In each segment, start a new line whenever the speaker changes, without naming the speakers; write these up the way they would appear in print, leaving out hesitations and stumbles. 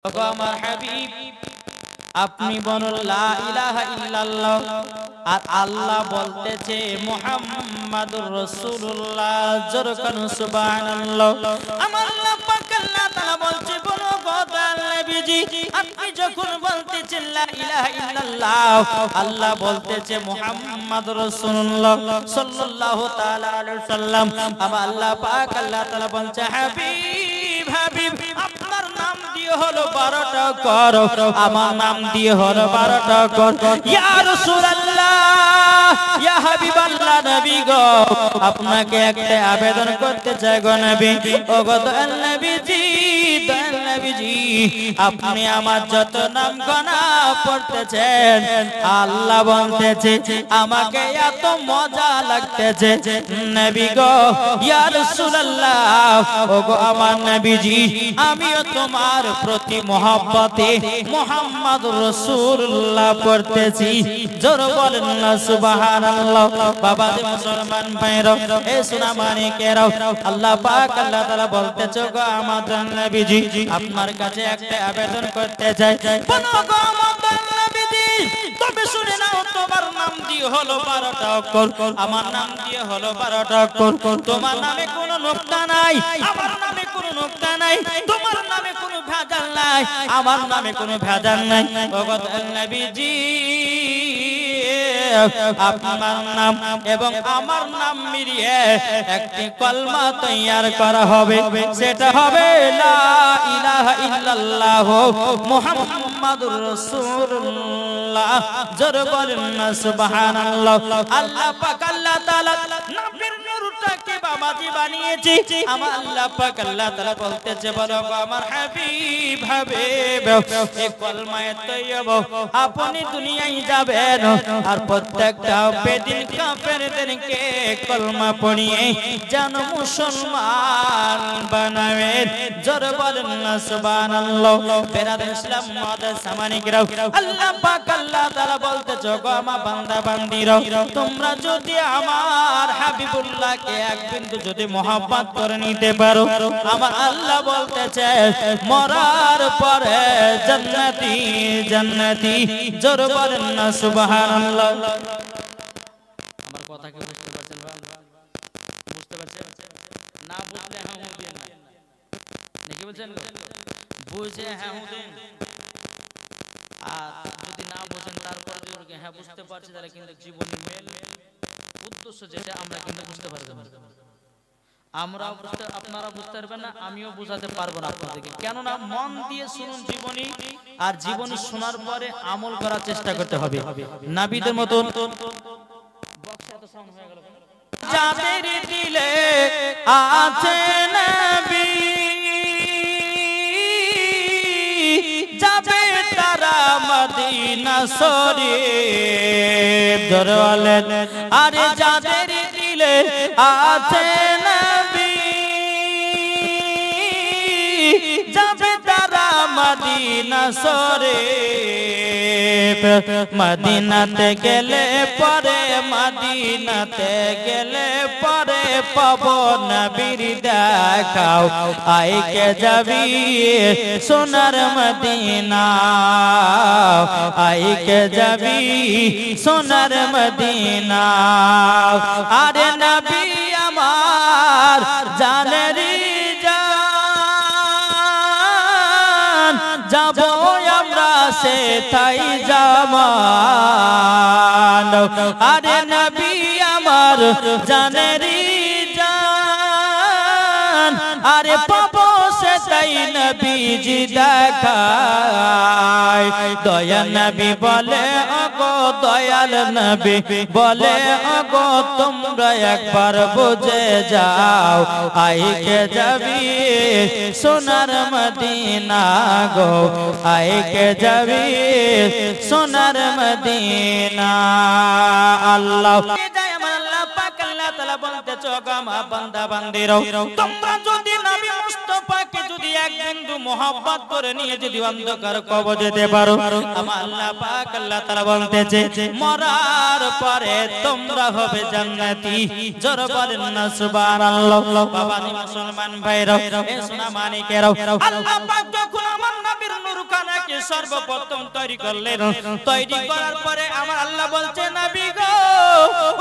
আমার হাবিব আপনি বলুন লা ইলাহা ইল্লাল্লাহ আর আল্লাহ বলতেছে মুহাম্মাদুর রাসূলুল্লাহ জোরে বলুন সুবহানাল্লাহ। আমার আল্লাহ পাক আল্লাহ তাআলা বলছে বলো গো নবীজি আপনি যখন বলতেছেন লা ইলাহা ইল্লাল্লাহ আল্লাহ বলতেছে মুহাম্মাদুর রাসূলুল্লাহ সাল্লাল্লাহু তাআলা আলাইহি সাল্লাম। আমার আল্লাহ পাক আল্লাহ তাআলা বলছে হাবিব হাবিব আপনার নাম দিয়ে হলো 12টা কর, আমার নাম দিয়ে হলো 12টা কর। ইয়া রাসূলুল্লাহ ইয়া হাবিবাল্লাহ নবী গো আপনাকে একটা আবেদন করতে চাই গো নবী। ও গো দয়াল নবীজি দয়াল নবীজি আপনি আমার যত নাম গোনা পড়তেছেন আল্লাহ বলতেছে আমাকে এত মজা লাগতেছে নবী গো ইয়া রাসূলুল্লাহ ও গো আমার নবীজি আমিও তোমার প্রতি মহব্বতে মুহাম্মাদুর রাসূলুল্লাহ পড়তেছি জোরে বলেন না সুবহানাল্লাহ। বাবা যে মুসলমান ভাইরা এ সোনা মানিকেরা আল্লাহ পাক আল্লাহ তাআলা বলতেছে গো আমার নবীজি আপনার কাছে একটা আবেদন করতে চাই বলো গো আমার নবীজি তবে শুনে নাও তোমার নাম দিয়ে হলো 12টা অক্ষর, আমার নাম দিয়ে হলো 12টা অক্ষর। তোমার নামে কোনো নুকতা নাই, আমার নামে কোনো নুকতা নাই, তোমার নামে কোনো ভেজাল নাই, আমার নামে কোনো ভেজাল নাই। ও গো নবীজি আপনার নাম এবং আমার নাম মিলিয়ে একটি কলমা তৈয়ার করা হবে, সেটা হবে লা ইলাহা ইল্লাল্লাহ মুহাম্মাদুর রাসূলুল্লাহ জোরে বলেন না সুবহানাল্লাহ। আল্লাহ পাক আল্লাহ তাআলা নামের নূরটাকে বাবাজি বানিয়েছে। আমার আল্লাহ পাক আল্লাহ তাআলা বলতেছে বলো আমার হাবিব হাবিব এই কলমায়ে তৈয়বা আপনি দুনিয়ায় যাবেন আর প্রত্যেকটা বেদিন কাফেরদেরকে কলমা পড়িয়ে যেন মুসলমান বানাবেন জোরে বলেন না সুবহানাল্লাহ। বেরাদর ইসলাম মাদার সামানিকরাও আল্লাহ পাক আল্লাহ তাআলা বলতেছে গো আমার বান্দা বান্দীরা তোমরা যদি আমার হাবিবুল্লাহকে এক বিন্দু যদি মহব্বত করে নিতে পারো আমার আল্লাহ বলতেছে মরার পরে জান্নাতি জান্নাতি জোরে বলেন না সুবহানাল্লাহ। আমার কথা কি বুঝতে পারছেন বুঝতে পারছেন না বুঝলে হ্যাঁ দিন নাকি বলছেন বুঝে হ্যাঁ দিন আর যদি না বুঝেন তারপর যদি হ্যাঁ বুঝতে পারছি তাহলে কিন্তু জীবনে মেল উদ্দেশ্য যেটা আমরা কিন্তু বুঝতে পারবো না, আমরা বুঝতে আপনারা বুঝতে পারবেন না, আমিও বুঝাতে পারবো না আপনাদেরকে। কেননা মন দিয়ে শুনুন জীবনী আর জীবনী শোনার পরে আমল করার চেষ্টা করতে হবে নবীদের মতন। যাদের দিলে আছে নবী যাবে তারা মদিনা শরীফ জোরে বলেন আরে যাদের দিলে আছে নবী যাবে তারা মদিনা শরীফ। মদিনাতে গেলে পরে মদিনাতে গেলে পরে পাবো নবীর দেখাও আইকে যাবি সোনার মদিনা আইকে যাবি সোনার মদিনা। আরে নবী আমার জানেরি জান যাবো আমরা সে তাই জামান। আরে নবী আমার জানেরি জান আরে পাবো সে তাই নবীজি দেখায়। দয়া নবী বলে ওগো দয়াল নবী বলে ওগো তোমরা একবার বুঝে যাও আইকে যাবি সোনার মদিনা গো আইকে যাবি সোনার মদিনা। আল্লাহ আল্লাহ পাক আল্লাহ তাআলা বলতেছো গো আমার বান্দা বান্দিরাও তোমরা যদি নবী মুস্তাফাকে যদি এক বিন্দু মোহাব্বত করে নিয়ে যদি অন্ধকার কবর যেতে পারো আমার আল্লাহ পাক আল্লাহ তাআলা বলতেছে মরার পরে তোমরা হবে জান্নাতি জোরে বলেন না সুবহানাল্লাহ বাবা মুসলমান ভাইরা এ সোনা মানিকেরাও আল্লাহ পাক যখন আমার নবীর নূর খানাকে সর্বপ্রথম তৈরি করলেন তৈরি করার পরে আমার আল্লাহ বলছে নবী গো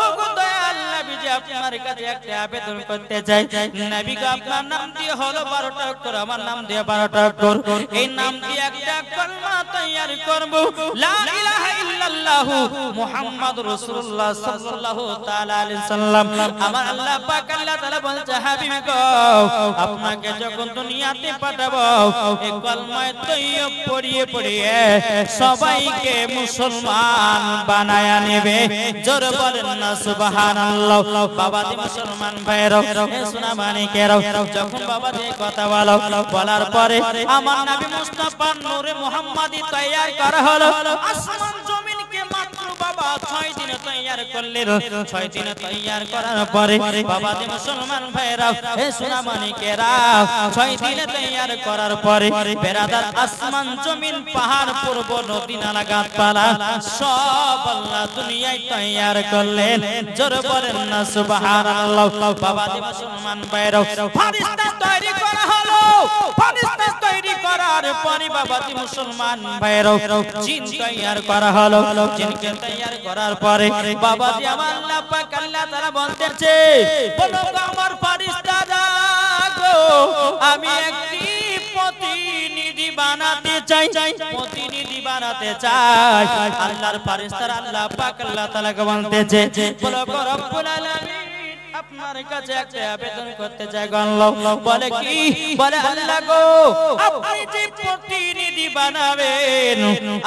ওগো দয়াল নবী যে আপনার কাছে একটা আবেদন করতে চাই নবী গো আপনার নাম দিয়ে হলো 12টা অক্ষর আমার নাম দিয়ে 12টা অক্ষর এই নাম দিয়ে একটা কলমা তৈরি করব লা ইলাহা ইল্লাল্লাহ মুহাম্মাদুর রাসূলুল্লাহ সাল্লাল্লাহু তাআলা আলাইহি সাল্লাম আমার আল্লাহ পাক আল্লাহ তাআলা বলছে হাবিব গো আপনাকে যখন দুনিয়াতে পাঠাবো এই কলমায় তৈয়ব পড়িয়ে পড়িয়ে সবাইকে মুসলমান বানায়া নেবে জোরে বলেন না সুবহানাল্লাহ বাবাজি মুসলমান ভাইরা এ সোনা মানিকেরাও যখন বাবাজি কথা বলার পরে আমার নবী মুস্তাফা নূরে মুহাম্মাদি তৈয়ার করা হলো আসমান জমিনকে মাত্র বাবা 6 দিনে তৈয়ার করলেন 6 দিনে তৈয়ার করার পরে বাবাজি মুসলমান ভাইরা এ সোনা মানিকেরা 6 দিনে তৈয়ার করার পরে বেরাদার আসমান জমিন পাহাড় পর্বত নদী নালা গাছপালা সব আল্লাহ দুনিয়ায় তৈয়ার করলেন জোরে বলেন না সুবহানাল্লাহ বাবাজি মুসলমান ভাইরা ফেরেশতা তৈরি করা হলো ফেরেশতা তৈরি করার পরে বাবাজি মুসলমান ভাইরা জিন তৈয়ার করা হলো জিনকে তৈয়ার করার পরে বাবাজি আমার আল্লাহ পাক আল্লাহ তাআলা বলতেছে বলো আমার ফেরেশতারা গো আমি একটি প্রতিনিধি বানাতে চাই প্রতিনিধি বানাতে চাই আল্লাহর ফেরেশতারা আল্লাহ পাক আল্লাহ তাআলাকে বলতেছে বলো গো রব্বুল আলামিন আপনার কাছে একটা আবেদন করতে চাই গো আল্লাহ বলে কি বলে আল্লাহ গো আপনি যে প্রতিনিধি বানাবেন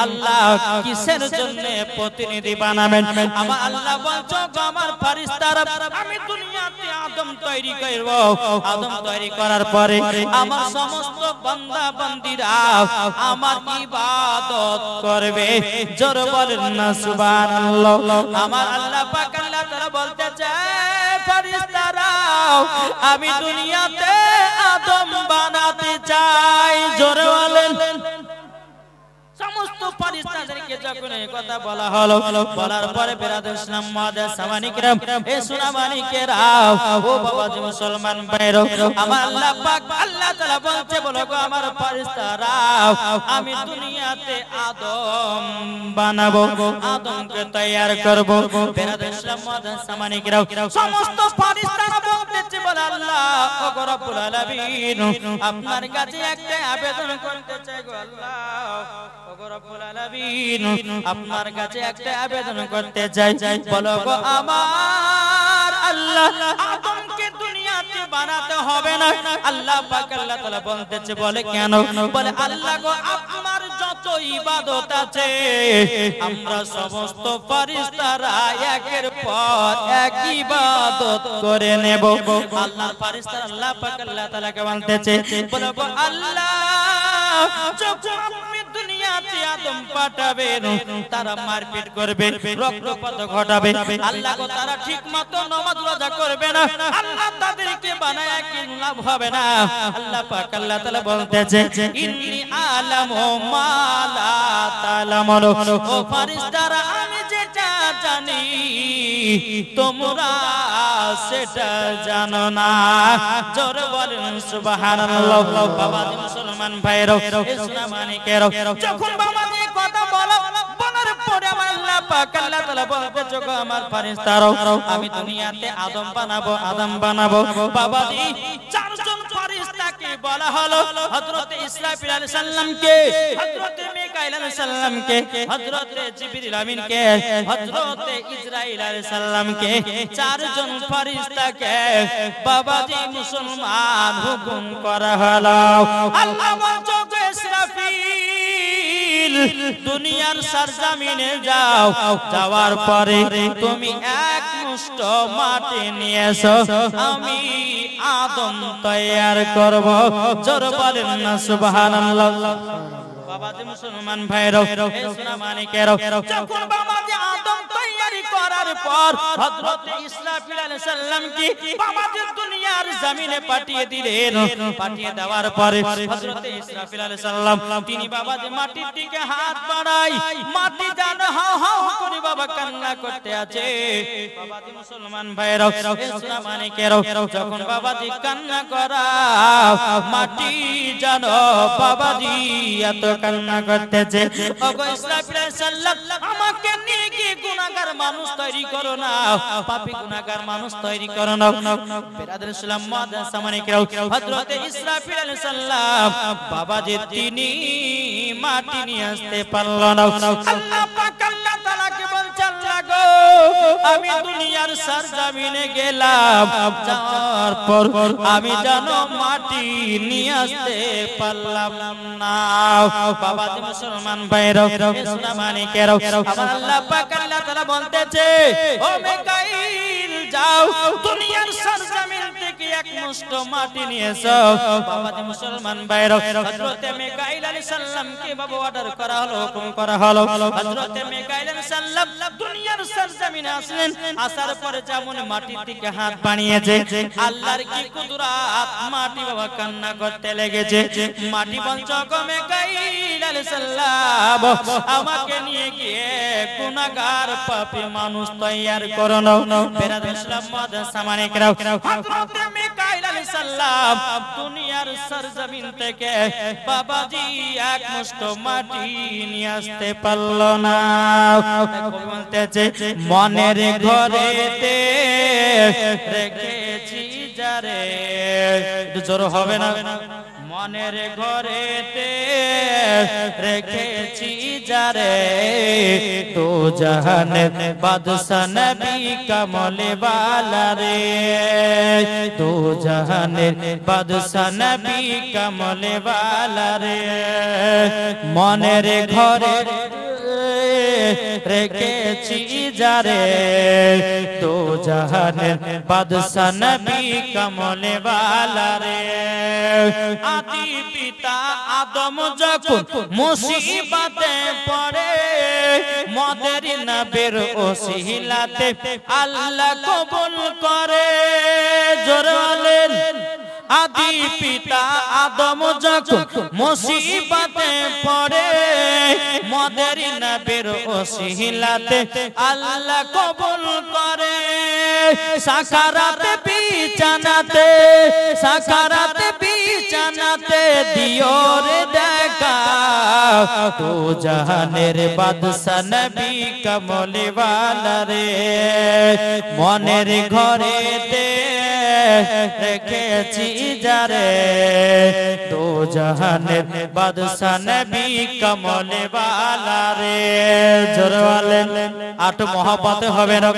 আল্লাহ কিসের জন্য প্রতিনিধি বানাবেন আমার আল্লাহ বলছো গো আমার ফেরেশতারা আমি দুনিয়াতে আদম তৈরি করব আদম তৈরি করার পরে আমার সমস্ত বান্দা বান্দীরা আমার ইবাদত করবে জোরে বলেন না সুবহানাল্লাহ আমার আল্লাহ পাক আল্লাহ তাআলা বলতেছে ফেরেশতারা আমি দুনিয়াতে আদম বানাতে চাই জোরে বলেন সমস্ত ফেরেশতাদেরকে যখন এই কথা বলা হলো বলার পরে বিরাদর ইসলাম মাদার সামানিকরাম এ সোনা মানিকেরা ও বাবাজি মুসলমান ভাইরা আমার আল্লাহ পাক আল্লাহ তাআলা বলতে বলো গো আমার ফেরেশতারা আমি দুনিয়াতে আদম বানাবো আদমকে তৈয়ার করব বিরাদর ইসলাম মাদার সামানিকরাম সমস্ত ফেরেশতারা বলতেছে বলে আল্লাহ ও গো রব্বুল আলামিন আপনার কাছে একটা আবেদন করতে চাই গো আল্লাহ রব্বুল আলামিন আপনার কাছে একটা আবেদন করতে চাই বলো গো আমার আল্লাহ আদমকে দুনিয়াতে বানাতে হবে না আল্লাহ পাক আল্লাহ তাআলা বলতেছে বলে কেন বলে আল্লাহ গো আমার যত ইবাদত আছে আমরা সমস্ত ফেরেশতারা একের পর এক ইবাদত করে নেব আল্লাহর ফেরেশতারা আল্লাহ পাক আল্লাহ তাআলাকে বলতেছে বলে গো আল্লাহ যখন আপনি দুনিয়াতে আদম পাঠাবেন তারা মারপিট করবে রক্তপাত ঘটাবে আল্লাহ গো তারা ঠিকমতো নামাজ রোজা করবে না আল্লাহ তাদেরকে বানায়া কি লাভ হবে না আল্লাহ পাক আল্লাহ তাআলা বলতেছে ইন্নী আলামু মা লা তা'লামুন ও ফেরেশতারা আমি যেটা জানি তোমরা সেটা জানো না জোরে বলেন সুবহানাল্লাহ বাবাজি মুসলমান ভাইরা ইসলাম মানিকেরা যখন বাবাজি কথা বলার পরে আমার আল্লাহ পাক আল্লাহ তাআলা বলতেছে গো আমার ফেরেশতারা আমি দুনিয়াতে আদম বানাবো বাবাজি চারজন ফেরেশতাকে বলা হলো হযরত ইসরাফিল আলাইহিস সালামকে হযরত মিকাইল আলাইহিস সালামকে হযরত জিবরিল আমিনকে হযরত ইসরাইল আলাইহিস সালামকে চারজন ফেরেশতাকে বাবাজি মুসলমান হুকুম করা হলো আল্লাহ বলছে ইসরাফিল দুনিয়ার সরজমিনে যাও যাওয়ার পরে তুমি এক মুষ্ট মাটি নিয়ে এসো আমি আদম তৈয়ার করব জোরে বলেন না সুবহানাল্লাহ বাবাজি মুসলমান ভাইরা এ সোনা মানিকেরা যখন বাবাজি আদম তৈয়ারি করা করার পর হযরত ইসরাফিল আলাইহিস সালাম কি বাবাজি দুনিয়ার জমিনে পাঠিয়ে দিলেন। পাঠিয়ে দেওয়ার পরে হযরত ইসরাফিল আলাইহিস সালাম তিনি বাবাজি মাটির দিকে হাত বাড়ায়, মাটি যেন হাও হাও করে বাবা কান্না করতে আছে। বাবাজি মুসলমান ভাইরা ইসলাম মানিকেরা যখন বাবাজি কান্না করা মাটি যেন বাবাজি এত কান্না করতেছে। ওগো ইসরাফিল আলাইহিস সালাম আমাকে নিয়ে কি গুনাহগার মানুষ তৈরি করো না, পাপী গুনাহগার মানুষ তৈরি করো না। বিরাদর ইসলাম মাদ্রাসা মানিকেরা হযরত ইসরাফিল আলাইহিস সালাম বাবাজি তিনি মাটি নিয়ে আসতে পারল না। আল্লাহ পাক আল্লাহ তাআলাকে বলছেন লাগো আমি দুনিয়ার সরজমিনে গেলাম, যাওয়ার পর আমি জানো মাটি নিয়ে আসতে পারলাম না। বাবাজি মুসলমান ভাইরা ইসলাম মানিকেরা আবার আল্লাহ পাক আল্লাহ তাআলা বলতেছে ও মিকাইল যাও দুনিয়ার সরজমিন থেকে এক মুষ্ঠ মাটি নিয়ে এসো। বাবাজি মুসলমান ভাইরা হযরত মিকাইল আলাইহিস সালামকে বাবা অর্ডার করা হলো, হুকুম করা হলো। হযরত মিকাইল আলাইহিস সালাম দুনিয়ার সরজমিনে আসলেন, আসার পরে যেমন মাটির দিকে হাত বাড়িয়েছে আল্লাহর কি কুদরত, মাটি বাবা কান্না করতে লেগেছে। মাটি বলছে গো মিকাইল আলাইহিস সালাম আমাকে নিয়ে গিয়ে গুনাহগার পাপী মানুষ তৈয়ার করো না। বিরাদর ইসলাম মাদ্রাসা মানিকেরা হযরত মিকাইল আলাইহিস সালাম দুনিয়ার সরজমিন থেকে বাবাজি এক মুষ্ঠ মাটি নিয়ে আসতে পারল না। বলতেছে মনের ঘরেতে রেখেছি যারে, জোর হবে না, মনের ঘরেতে রেখেছি যারে তো জাহানের বাদশা নবী কমলে वाला রে, তো জাহানের বাদশা নবী কমলে वाला রে। মনের ঘরে রেখেছি যারে তো জাহানের বাদশা নবী কমলে वाला রে। আদি পিতা আদম যখন মুসিবতে পড়ে মদের নবীর ওসিলাতে আল্লাহ কবুল করে। জোরে বলেন আদি পিতা আদম যখন মুসিবতে পড়ে মদের নবীর ওসিলাতে আল্লাহ কবুল করে। সাকারাতে বিছানাতে সাকারাতে বিছানাতে দিও রে দেখা তো জাহানের বাদশা নবী কমলে वाला রে। মনের ঘরেতে রেখেছি যারে তো জাহানের বাদশা নবী কমলে वाला রে। জোরে বলেন আট মহব্বতে হবে না।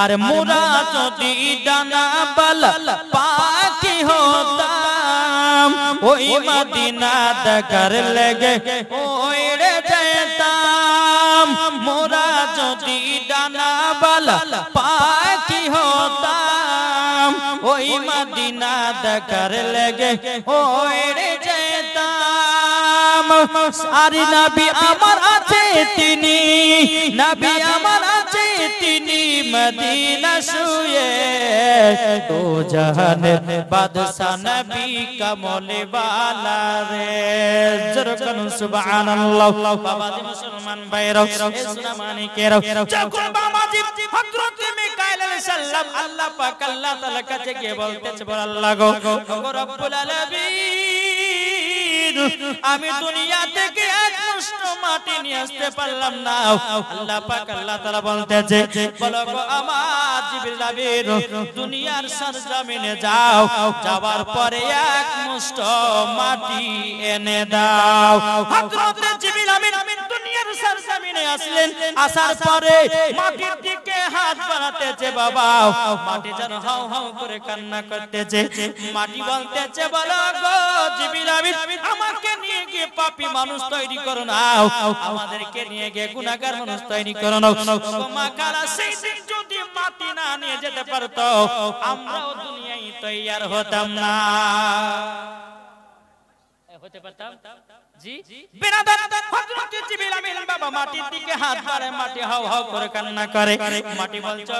আর মোরা যদি ডানা বালা পাখি হতাম ওই মদিনা দেখার লেগে ওড়ে যেতাম। মোরা যদি ডানা বালা পাখি হতাম ওই মদিনা দেখার লেগে ওড়ে যেতাম। আর নবী আমার আছে তিনি, নবী আমার আছে তিনি মদিনা শুয়ে তো জাহানের বাদশা নবী কমলে वाला রে। জোরে বলুন সুবহানাল্লাহ। বাবাজি মুসলমান ভাইরা ইসলাম মানিকেরা যখন বাবাজি হযরত মিকাইল আলাইহিস সালাম আল্লাহ পাক আল্লাহ তাআলার কাছে গিয়ে বলতেছে বল আল্লাহ গো রব্বুল আলামিন আমি দুনিয়া থেকে এক মুষ্ঠ মাটি নিয়ে আসতে পারলাম না। আল্লাহ পাক আল্লাহ তাআলা বলতেছে বলো গো আমার জিবরিল আমিন দুনিয়ার সরজমিনে যাও, যাওয়ার পরে এক মুষ্ঠ মাটি এনে দাও। হযরত জিবরিল আমিন দুনিয়ার সরজমিনে আসলেন, আসার পরে মাটির দিকে হাত বাড়াতেছে বাবা মাটি যেন হাউ হাউ করে কান্না করতেছে। মাটি বলতেছে বলো গো জিবরিল আমিন আমাকে নিয়ে গিয়ে পাপী মানুষ তৈরি করো না, আমাদেরকে নিয়ে গিয়ে গুনাহগার মানুষ তৈরি করো না। মা কালা সেই দিন যদি মাটি না নিয়ে যেতে পারতো আমরাও দুনিয়ায় তৈয়ার হতাম না, হতে পারতাম জি বিরাদার হযরত জিবরিল আমিন বাবা মাটির দিকে হাত বাড়ায়, মাটি হাও হাও করে কান্না করে। মাটি বলছে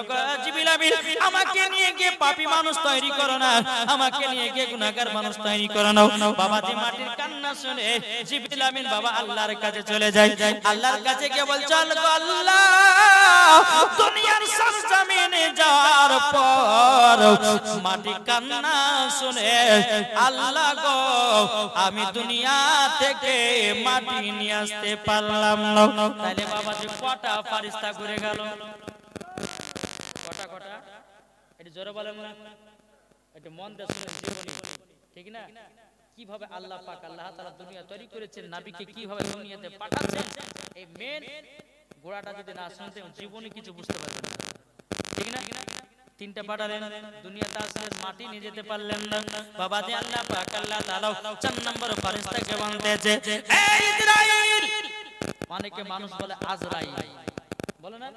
জিবরিল আমিন আমাকে নিয়ে গিয়ে পাপী মানুষ তৈরি করো না, আমাকে নিয়ে গিয়ে গুনাহগার মানুষ তৈরি করো না। বাবা যে মাটির কান্না শুনে জিবরিল আমিন বাবা আল্লাহর কাছে চলে যায়। আল্লাহর কাছে গিয়ে বলছে আল্লাহ দুনিয়ার সরজমিনে যাওয়ার পর মাটি কান্না শুনে আল্লাহ গো আমি দুনিয়া থেকে মাটি নিয়ে আসতে পারলাম না। তাহলে বাবা যে কটা ফেরেশতা ঘুরে গেল, কটা কটা এটা জোরে বলেন না, এটা মন দিয়ে শুনে জীবনী, ঠিক না? কিভাবে আল্লাহ পাক আল্লাহ তাআলা দুনিয়া তৈরি করেছেন, নবীকে কিভাবে দুনিয়াতে পাঠাচ্ছেন, এই মেন গোড়াটা যদি না শুনতে জীবনে কিছু বুঝতে পারবেন না, ঠিক না? তিনটা পাঠালেন, দুনিয়াতে আসলেন, মাটি নিয়ে যেতে পারলেন না। বাবা যে আল্লাহ পাক আল্লাহ তাআলা 4 নম্বর ফেরেশতাকে বলতেছে এই ইসরাইল, অনেকে মানুষ বলে আজরাইল বলে না,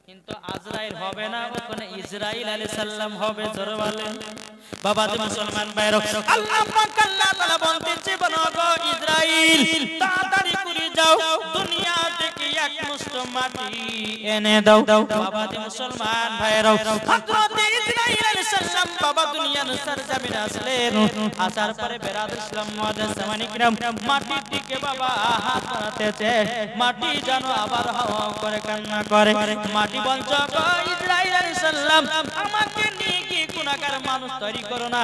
কিন্তু আজরাইল হবে না, ওখানে ইসরাইল আলাইহিস সালাম হবে। জোরে বলেন বাবা যে মুসলমান ভাইরা আল্লাহ পাক আল্লাহ তাআলা বলতেছে বলো গো ইসরাইল তাড়াতাড়ি করে যাও, দুনিয়া থেকে এক মুষ্ঠ মাটি এনে দাও। বাবা যে মুসলমান ভাইরা হযরত ইসরাইল আলাইহিস সালাম বাবা দুনিয়ার সরজমিনে আসলেন, আসার পরে বেরাদর ইসলাম মুআদ্দাস সামানি কিরাম মাটির দিকে বাবা হাত বাড়াতেছে, মাটি যেন আবার হাওয়া করে কান্না করে। মাটি বলছে গো ইসরাইল আলাইহিস সালাম আমাকে নিয়ে কি গুনাহগার মানুষ তৈরি করো না,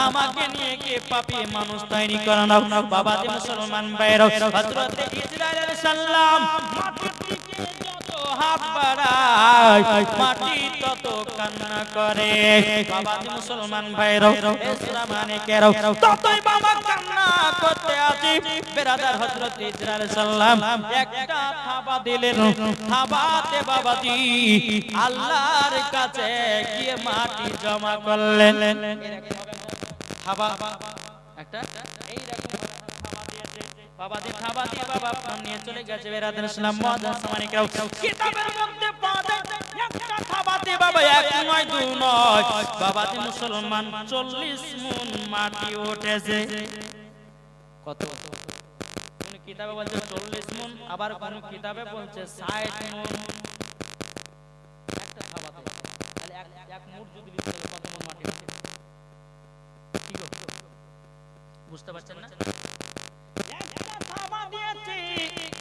আমাকে নিয়ে কি পাপী মানুষ তৈরি করো না। বাবা যে মুসলমান ভাইরা হযরত ইসরাইল আলাইহিস সালাম মাটির দিকে যত হাত বাড়ায় মাটি তত কান্না করে। বাবা যে মুসলমান ভাইরা ইসলামানে কেরো ততই বাবা কান্না করতে আছে। বেরাদার হযরত ইসরাইল আলাইহিস সালাম একটা থাবা দিলেন, থাবাতে বাবাজি আল্লাহর কাছে গিয়ে মাটি জমা করলেন। থাবা একটা এইরকম থাবা দিয়েছে, বাবাজি থাবা দিয়ে বাবা নিয়ে চলে গেছে। বেরাদার ইসলাম মুআদ্দাস সামানি কেরো কিতাবের মধ্যে পাওয়া যায় একটা থাবাতে বাবা এক নয় দুই নয় বাবাজি মুসলমান 40 মুন মাটি উঠেছে। কত? কোন কিতাবে বলছে 40 মুন, আবার কোন কিতাবে বলছে 60 মুন একটা থাবাতে। তাহলে এক মুঠ যদি লিখতে হলে কত মুন মাটি হবে? কি গো বুঝতে পারছেন না? একটা থাবা দিয়েছি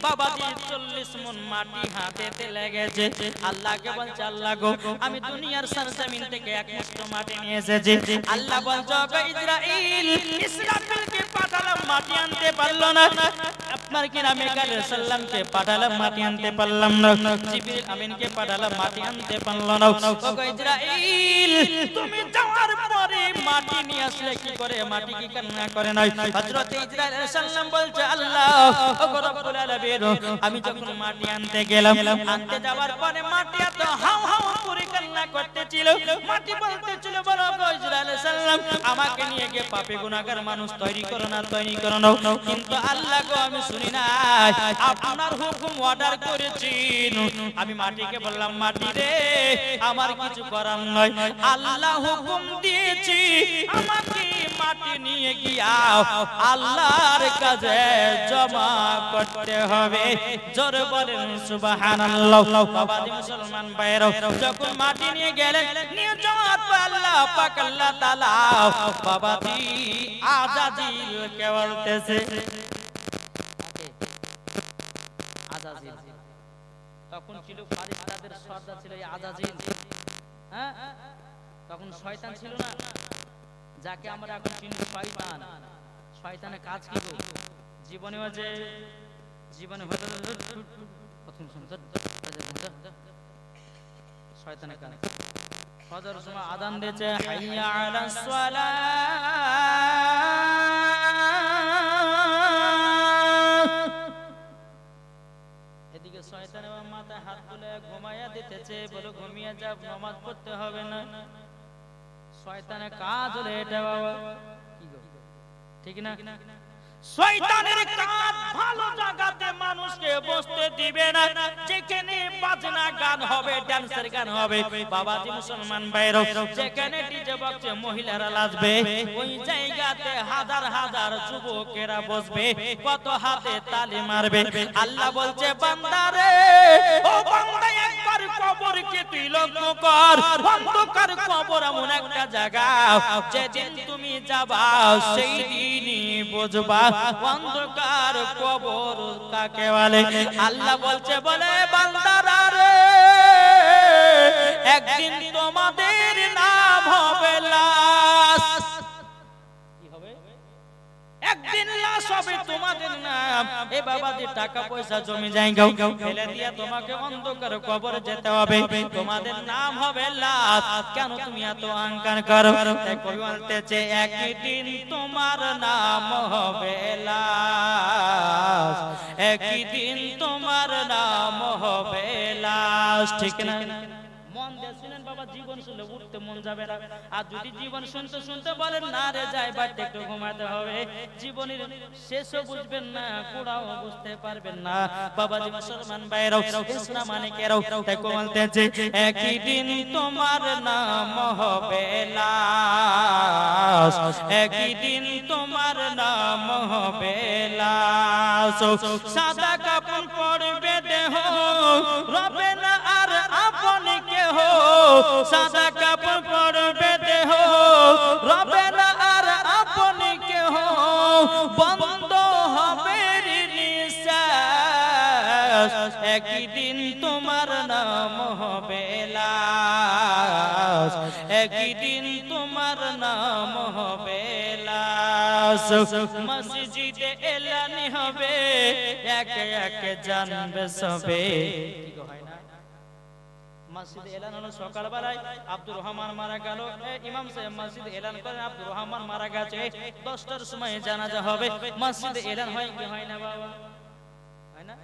বাবাজি 40 মুন মাটি হাতেতে লেগেছে। আল্লাহকে বলছে আল্লাহ গো আমি দুনিয়ার সরজমিন থেকে এক মুষ্ঠ মাটি নিয়ে এসেছি। আল্লাহ বলছে গো ইসরাইল ইসরাফিলকে পাঠালাম মাটি আনতে পারলো না, আপনার কি নামে মিকাইল সাল্লামকে পাঠালাম মাটি আনতে পারলাম না, জিবরিল আমিনকে পাঠালাম মাটি আনতে পারলো না। ও গো ইসরাইল তুমি যাওয়ার পরে মাটি নিয়ে আসলে কি করে, মাটি কি কান্না করে না? হযরত ইসরাইল আলাইহিস সালাম বলছে আল্লাহ ও গো রব্বুল আলামিন আমি যখন মাটি আনতে গেলাম, আনতে যাওয়ার পরে মাটি এত হাও হাও করে কান্না করতেছিল। মাটি বলতেছিল বলো গো ইসরাইল আলাইহিস সালাম আমাকে নিয়ে গিয়ে পাপী গুনাহগার মানুষ তৈরি করো না, তৈরি করো না। কিন্তু আল্লাহ গো আমি শুনি না, আপনার হুকুম অর্ডার করেছেন। আমি মাটিকে বললাম মাটি রে আমার কিছু করার নয়, আল্লাহ হুকুম দিয়েছি আমাকে মাটি নিয়ে গিয়া আল্লাহর কাছে জমা করতে হবে। জোরে বলেন সুবহানাল্লাহ। বাবাজি মুসলমান ভাইরা যখন মাটি নিয়ে গেলেন, নিয়ে যাওয়ার পর আল্লাহ পাক আল্লাহ তাআলা বাবাজি আজাজিল কে বলতেছে আজাজিল, তখন ছিল ফেরেশতাদের সর্দার ছিল এই আজাজিল। হ্যাঁ তখন শয়তান ছিল না, যাকে আমরা এখন চিনি শয়তান। শয়তানের কাজ কি গো? জীবনে যে জীবনে প্রথম শয়তানের কাজ ফজর সময় আযান দিয়েছে হাইয়া আলাস সালাহ, এদিকে শয়তান আমার মাথায় হাত তুলে ঘুমাইয়া দিতেছে, বলো ঘুমিয়ে যা নামাজ পড়তে হবে না। শয়তানের কাজ হলো এটা বাবা, কি গো ঠিক না? শয়তানের কাজ ভালো জায়গাতে মানুষকে বসতে দিবে না, যেখানে বাজনা গান হবে, ডান্সের গান হবে, বাবাজি মুসলমান ভাইরা, যেখানে ডিজে বক্সে মহিলারা নাচবে, ওই জায়গাতে হাজার হাজার যুবকেরা বসবে, কত হাতে তালি মারবে। আল্লাহ বলছে বান্দারে, ও বান্দা একবার কবরকে তুই লক্ষ্য কর, অন্ধকার কবর এমন একটা জায়গা, যেদিন তুমি যাবা সেই দিনই বুঝবা অন্ধকার কবর কাকে বলে। আল্লাহ বলছে বলে বান্দারা রে, একদিন তোমাদের নাম হবে লাশ। কি হবে? একদিন লাশ হবে তোমাদের নাম। এ বাবাজি টাকা পয়সা জমি জায়গা ফেলে দিয়া তোমাকে অন্ধকার কবরে যেতে হবে, তোমাদের নাম হবে লাশ। কেন তুমি এত অহংকার করো? কবি বলতেছে একদিন তোমার নাম হবে লাশ, একদিন তোমার নাম হবে লাশ। ঠিক না? মন দিয়ে শুনেন বাবা, জীবন শুনলে উঠতে মন যাবে না। আর যদি জীবন শুনতে শুনতে বলেন না রে যাই বাড়িতে একটু ঘুমাতে হবে, জীবনের শেষও বুঝবেন না, গোড়াও বুঝতে পারবেন না। বাবাজি মুসলমান ভাইরাও, ইসলাম মানিকেরাও, তাই বলতেছে একদিন তোমার নাম হবে লাশ, একদিন তোমার নাম হবে লাশ। সাদা কাপড় পরবে দেহ, রবে না আর আপনি কেহ, সাদা কাপড় পরবে দেহ, রবে না আর আপনি কেহ, বন্ধ হবে নিঃশ্বাস, একদিন তোমার নাম হবে লাশ, একদিন তোমার নাম হবে লাশ। মসজিদে এলানি হবে, একে একে জানবে সবে। মসজিদে এলান হলো সকালবেলায়, আব্দুর রহমান মারা গেল, ইমাম সাহেব মসজিদে এলান করেন আব্দুর রহমান মারা গেছে, 10টার সময় জানাজা হবে। মসজিদে এলান হয় কি হয় না বাবা? হয় না?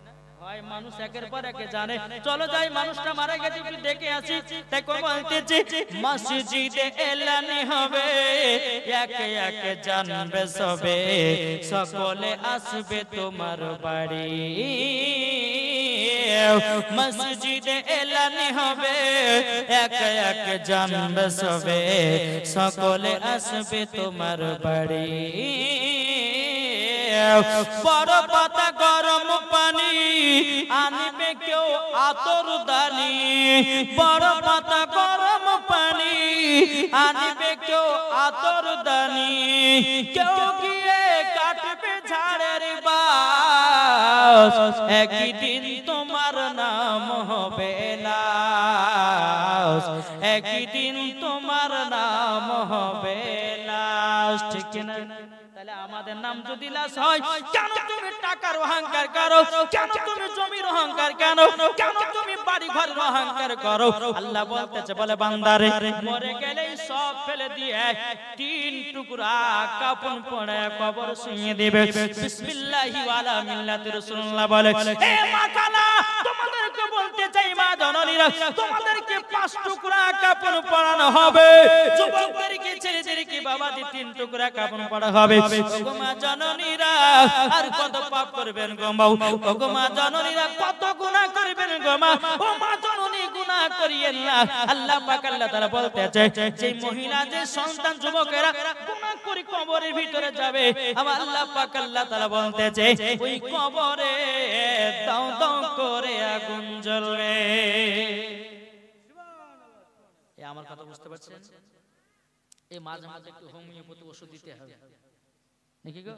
হয়। মানুষ একের পর একে জানে, চলো যাই মানুষটা মারা গেছে একটু দেখে আসি। তাই কই বলতেছি মসজিদে এলানি হবে, একে একে জানবে সবে, সকলে আসবে তোমার বাড়ি। মসজিদে এলানি হবে, একে একে জানবে সবে, সকলে আসবে তোমার বাড়ি। বড় পাতা গরম পানি আনবে কেউ আতর দানি, বড় পাতা গরম পানি আনবে কেউ আতর দানি, কেউ গিয়ে কাটবে ঝাড়ের বাস, একদিন তোমার নাম হবে লাশ, একদিন তোমার নাম হবে লাশ। ঠিক না? তাহলে আমাদের নাম যদি লাশ হয়, কেন তুমি টাকার অহংকার করো, কেন তুমি জমির অহংকার, কেন কেন তুমি বাড়ি ঘরের অহংকার করো? আল্লাহ বলতেছে বলে বান্দারে, মরে গেলেই সব ফেলে দিয়ে 3 টুকরা কাফন পরে কবর শুইয়ে দিবে। বিসমিল্লাহি ওয়ালা মিল্লাতি রাসূলুল্লাহ বলে, হে মা কালা, তোমাদেরকে বলতে চাই মা জননীরা, তোমাদেরকে 5 টুকরা কাফন পরানো হবে। যুবকদেরকে ছেলেদেরকে বাবাজি 3 টুকরা কাফন পরা হবে। ওগো মা জননীরা, আর কত পাপ করবেন গো মা, ওগো মা জননীরা কত গুনাহ করবেন গো মা, ও মা জননী গুনাহ করিয়েন না। আল্লাহ পাক আল্লাহ তাআলা বলতেছে, যে মহিলা যে সন্তান যুবকেরা গুনাহ করে কবরের ভিতরে যাবে, আমার আল্লাহ পাক আল্লাহ তাআলা বলতেছে ওই কবরে দাও দাও করে আগুন জ্বলবে। এই আমার কথা বুঝতে পারছেন? এই মাঝে মাঝে একটু হোমিওপ্যাথি ওষুধ দিতে হবে নাকি গো?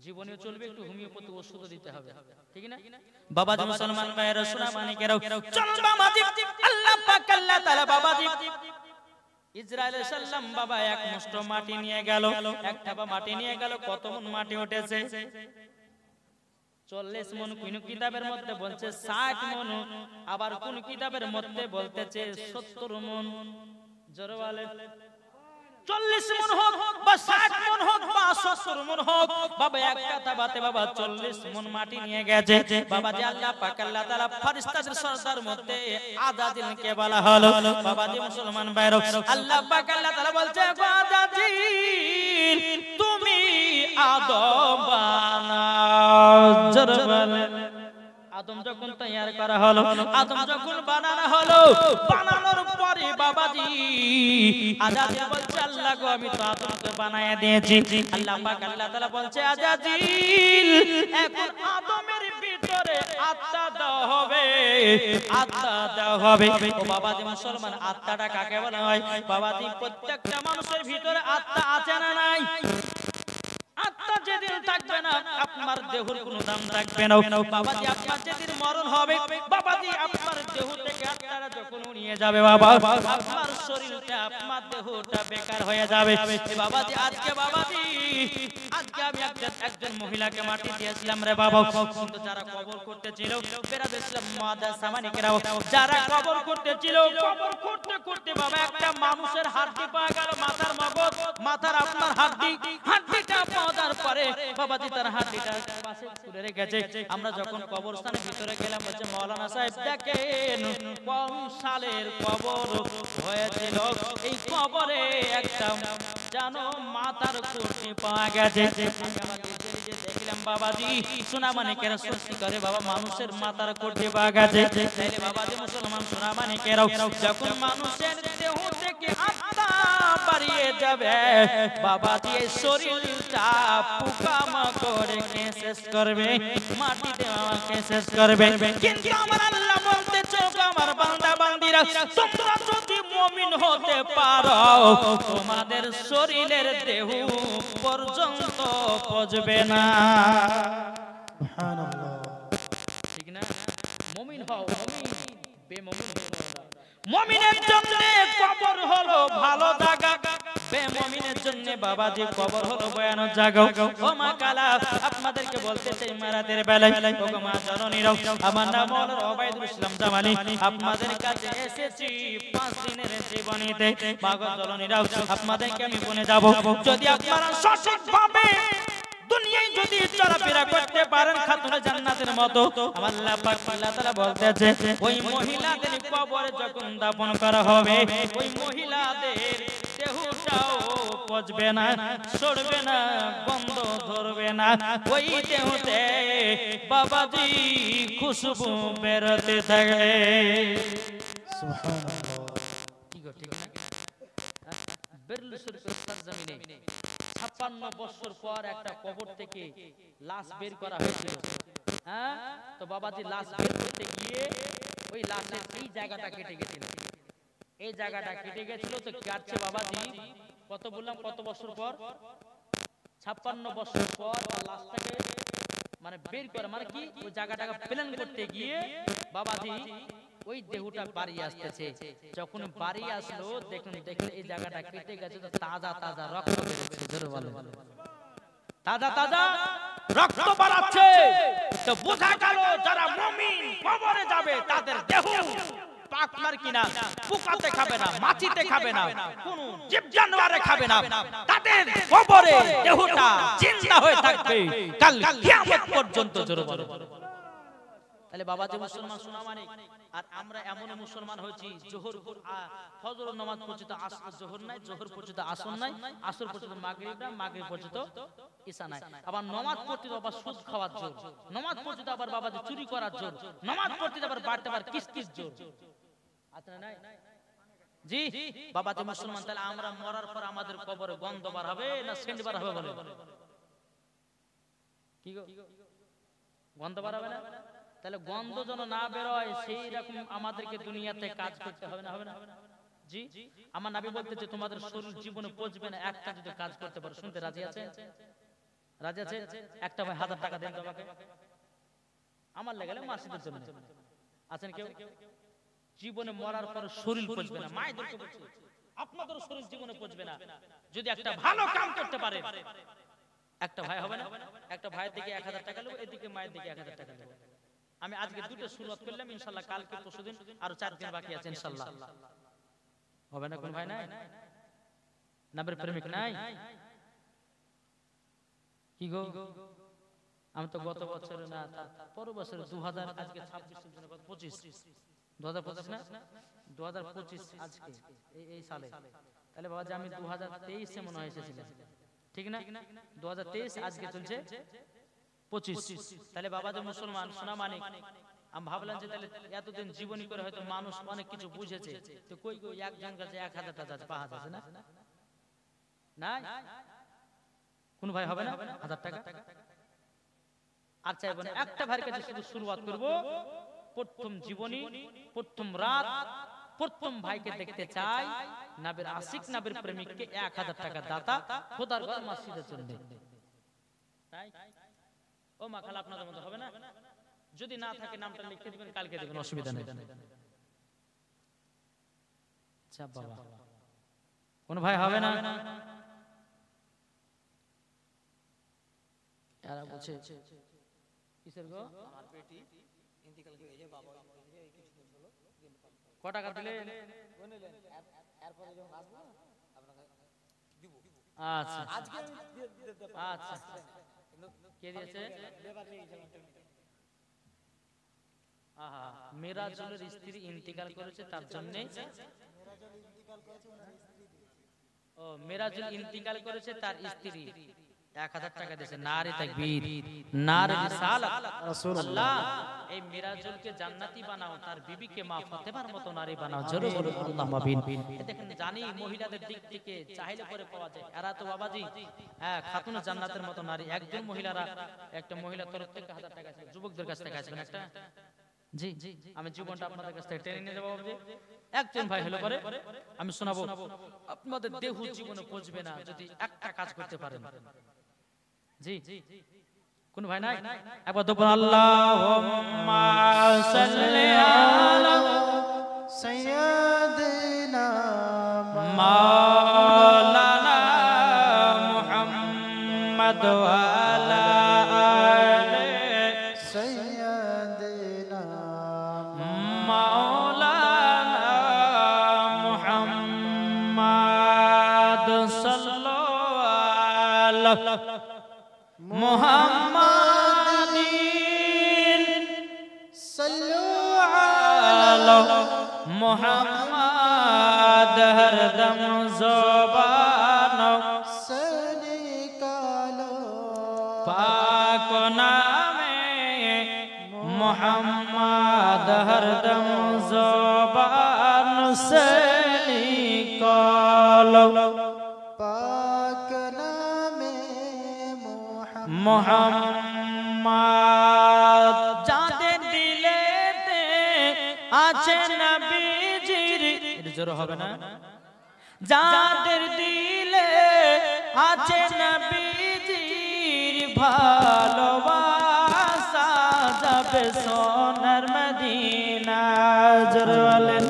জীবনেও চলবে, একটু হোমিওপ্যাথি ওষুধ দিতে হবে, ঠিক না? বাবাজি মুসলমান ভাইরা সোনা মানিকেরাও, চল বাবাজি আল্লাহ পাক আল্লাহ তাআলা বাবাজি ইসরাইল সাল্লাম বাবা এক মুষ্ঠ মাটি নিয়ে গেল, এক থাবা মাটি নিয়ে গেল। কত মন মাটি উঠেছে? 40 মন। কোন কিতাবের মধ্যে বলছে 60 মন, আবার কোন কিতাবের মধ্যে বলতেছে 70 মন। জোরে বলেন 40 মন হোক বা 60 মন হোক বা 70 মন হোক, বাবা এক কথা বাতে বাবা 40 মন মাটি নিয়ে গেছে। বাবা যে আল্লাহ পাক আল্লাহ তাআলা ফেরেশতাদের সরদার মধ্যে আজাজিলকে বলা হলো। বাবা যে মুসলমান ভাইরা, আল্লাহ পাক আল্লাহ তাআলা বলছে আজাজিল তুমি আদম বানাও। জোরে বলেন আদম যখন তৈয়ার করা হলো, আদম যখন বানানো হলো, বানানোর পরে বাবাজি আজাজিল বলছে আল্লাহ গো আমি তো আদমকে বানায়া দিয়েছি। আল্লাহ পাক আল্লাহ তাআলা বলছে আজাজিল এখন আদমের ভিতরে আত্মা দেওয়া হবে, আত্মা দেওয়া হবে। ও বাবাজি মুসলমান, আত্মাটা কাকে বলা হয়? বাবাজি প্রত্যেকটা মানুষের ভিতরে আত্মা আছে না নাই? আত্মা যেদিন থাকবে না আপনার দেহের কোনো দাম থাকবে না। বাবাজি আপনার যেদিন মরণ হবে, বাবাজি আপনার দেহ থেকে আত্মাটা যখন নিয়ে যাবে বাবা, আপনার শরীরটা আপনার দেহটা বেকার হয়ে যাবে। বাবাজি আজকে আমি একজন মহিলাকে মাটি দিয়েছিলাম রে বাবা, কিন্তু যারা কবর করতেছিল বেরাদ ইসলাম মাদার সামানিকেরাও যারা কবর করতেছিল, কবর করতে করতে বাবা একটা মানুষের হাড়টি পাওয়া গেল, মাথার মগজ, মাথার আপনার হাড়টিটা পাওয়ার পরে বাবাজি তার হাড়টিটা পাশে ছুঁড়ে রেখেছে। আমরা যখন কবরস্থানের ভিতরে গেলাম, বলছে মাওলানা সাহেব দেখেন কোন সালের কবর হয়েছিল, এই কবরে একটা জানো মাথার কুর্তি পাওয়া গেছে। দেখলাম বাবাজি সোনা মানিকেরা সত্যি করে বাবা মানুষের মাথার কুর্তি পাওয়া গেছে। তাইলে বাবাজি মুসলমান সোনা মানিকেরাও যখন মানুষের দেহ থেকে আত্মা বাড়িয়ে যাবে বাবাজি এই শরীরটা পোকামাকড়ে শেষ করবে, মাটিতে আমাকে শেষ করবে। কিন্তু আমার আল্লাহ বলতে চোখ আমার বান্দা বান্দিরা তোমরা যদি মুমিন হতে পারো তোমাদের শরীরের দেহ পর্যন্ত পচবে না। সুবহানাল্লাহ, ঠিক না? মুমিন হও, মুমিন বেমুমিন হও না। মুমিনের জন্য কবর হলো ভালো জায়গা, বেমুমিনের জন্য বাবাজি কবর হলো ভয়ানক জায়গা। ও মা কালা আপনাদেরকে বলতে চাই মারাতের বেলায় ও মা জননীরাও, আমার নাম হলো ওবাইদুল ইসলাম জামালি, আপনাদের কাছে এসেছি 5 দিনের জীবনীতে। মাগো জননীরাও আপনাদেরকে আমি বলে যাব, যদি আপনারা সঠিকভাবে দুনিয়ায় যদি চলাফেরা করতে পারেন খাতুনে জান্নাতের মতো, আল্লাহ পাক আল্লাহ তাআলা বলতেছে ওই মহিলাদের কবরে যখন দাফন করা হবে ওই মহিলাদের দেহটাও পচবে না, সরবে না, গন্ধ ধরবে না, ওই দেহতে বাবাজি খুশবু বেরোতে থাকে। সুবহানাল্লাহ, ঠিক ঠিক না? বেরলু শরীফের সরজমিনে 56 বছর পর একটা কবর থেকে লাশ বের করা হয়েছিল। হ্যাঁ, তো বাবাজি লাশ বের করতে গিয়ে ওই লাশের এই জায়গাটা কেটে গেছিল, এই জায়গাটা কেটে গেছিল। তো কাটছে বাবাজি কত বললাম, কত বছর পর? 56 বছর পর লাশটাকে মানে বের করে, মানে কি ওই জায়গাটাকে প্ল্যান করতে গিয়ে বাবাজি ওই দেহটা বাড়ি আসতেছে। যখন বাড়ি আসলো দেখুন এই জায়গাটা কেটে গেছে, তো তাজা তাজা রক্ত বেরোচ্ছে। ধরে বলো, তাজা তাজা রক্ত বাড়াচ্ছে। তো বোঝা গেল যারা মুমিন কবরে যাবে তাদের দেহ পাকনার কিনা, পোকাতে খাবে না, মাছিতে খাবে না, কোন জীব জানোয়ারে খাবে না, তাদের কবরে দেহটা জিন্দা হয়ে থাকবে কাল কিয়ামত পর্যন্ত। জোরে বলো। তাহলে বাবাজি মুসলমান শোনা মানে, আর আমরা এমন মুসলমান হয়েছি জোহর ফজর নামাজ পর্যন্ত জোহর নাই, জোহর পর্যন্ত আসর নাই, আসর পর্যন্ত মাগরিব নাই, মাগরিব পর্যন্ত ঈশা নাই। আবার নামাজ পড়তে আবার সুদ খাওয়ার জোর, নামাজ পড়তে আবার বাবাজি চুরি করার জোর, নামাজ পড়তে আবার বাড়তে আবার কিস জোর। আপনারা নাই জি বাবাজি মুসলমান। তাহলে আমরা মরার পর আমাদের কবরে গন্ধ বার হবে না সেন্ট বার হবে? বলে কি গো, গন্ধ বার হবে না? তাহলে গন্ধ যেন না বেরোয় সেই রকম আমাদেরকে দুনিয়াতে কাজ করতে হবে না, হবে না? জি, আমার নবী বলতেছে তোমাদের শরীর জীবনে পচবে না একটা যদি কাজ করতে পারো। শুনতে রাজি আছে? রাজি আছে? একটা ভাই 1000 টাকা দেন তোমাকে, আমার লাগালে মাসিদের জন্য। আছেন কেউ? জীবনে মরার পর শরীর পচবে না, মায়েদেরকে বলছি আপনাদের শরীর জীবনে পচবে না যদি একটা ভালো কাম করতে পারে। একটা ভাই হবে না, একটা ভাইয়ের দিকে 1000 টাকা নেব, এদিকে মায়ের দিকে 1000 টাকা নেব। আমি আজকে দুটো শুরুয়াত করলাম, ইনশাআল্লাহ কালকে পরশুদিন আরো 4 দিন বাকি আছে ইনশাআল্লাহ। হবে না? কোন ভাই নাই? নবীর প্রেমিক নাই? কি গো, আমি তো গত বছর না পর বছর 2000 আজকে 26 জনের 25 2025 না 2025 আজকে এই সালে। তাহলে বাবা যে আমি 2023 এ মনে হয় এসেছিলাম, ঠিক না? 2023 আজকে চলছে 25। তাহলে বাবা যে মুসলমান সোনা মানিক, আমি ভাবলাম যে তাহলে এতদিন জীবনী করে হয়তো মানুষ অনেক কিছু বুঝেছে, তো কই কই একজন কাছে 1000 টাকা আছে, 5000 আছে না নাই? কোন ভাই হবে না 1000 টাকা? আর চাইবো না, একটা ভাইয়ের কাছে শুধু শুরুয়াত করব, প্রথম জীবনী, প্রথম রাত, প্রথম ভাইকে দেখতে চাই, নবীর আশিক, নবীর প্রেমিককে 1000 টাকা দাতা, খোদার ঘর মসজিদের জন্য। তাই ও মা, খালা আপনাদের মতো হবে না? যদি না থাকে নামটা লিখে দিবেন, কালকে দেবেন, অসুবিধা নেই। আচ্ছা বাবা, কোন ভাই হবে না? এরা বলছে কিসের গো? আমার পেটি ইন্তিকাল করে যে বাবা এই কিছুদিন হলো ক টাকা দিলে এরপরে যখন আসবো আপনাকে দিব। আচ্ছা আজকে আমি আচ্ছা কে দিয়েছে? লেবার নিয়ে গেছে। আহা, মিরাজুলের স্ত্রী ইন্তিকাল করেছে, তার জন্য মিরাজুল ইন্তিকাল করেছে, ওনার স্ত্রী। ও, মিরাজুল ইন্তিকাল করেছে, তার স্ত্রী 1000 টাকা দিয়েছে। নারে তাকবীর, নারে রিসালাত রাসূলুল্লাহ। এই মিরাজুলকে জান্নাতি বানাও, তার বিবিকে মা ফাতেমার মতো নারী বানাও। জোরে বলুন আল্লাহুম্মা আমিন। দেখেন, জানি মহিলাদের দিক থেকে চাইলে করে পাওয়া যায়, এরা তো বাবাজি হ্যাঁ খাতুন জান্নাতের মতো নারী। একজন মহিলারা, একটা মহিলা তরফ থেকে 1000 টাকা আছে, যুবকদের কাছ থেকে আসবেন একটা। জি, আমি জীবনটা আপনাদের কাছ থেকে টেনে নিয়ে যাবো বাবাজি। একজন ভাই হলো পরে আমি শোনাবো, আপনাদের দেহ জীবনে পৌঁছবে না যদি একটা কাজ করতে পারেন। জি, কোন ভাই নাই? একবার তো আল্লাহুম্মা সাল্লি আলা সাইয়্যিদিনা মাওলানা মুহাম্মদ ওয়া আলা আলি সাইয়্যিদিনা মাওলানা মুহাম্মদ সাল্লাল্লাহু মুহাম্মাদিন সাল্লু আলা মুহাম্মাদ হরদম জবান से निकालो पाक नामे मुहम्मद हरदम जबान से निकालो पाक नामे মুহাম্মদ। যাদের দিলেতে আছে নবীজির, এর জোর হবে না? যাদের দিলে আছে নবীজির ভালোবাসা, যাবে সোনার মদিনা। জোর বলেন,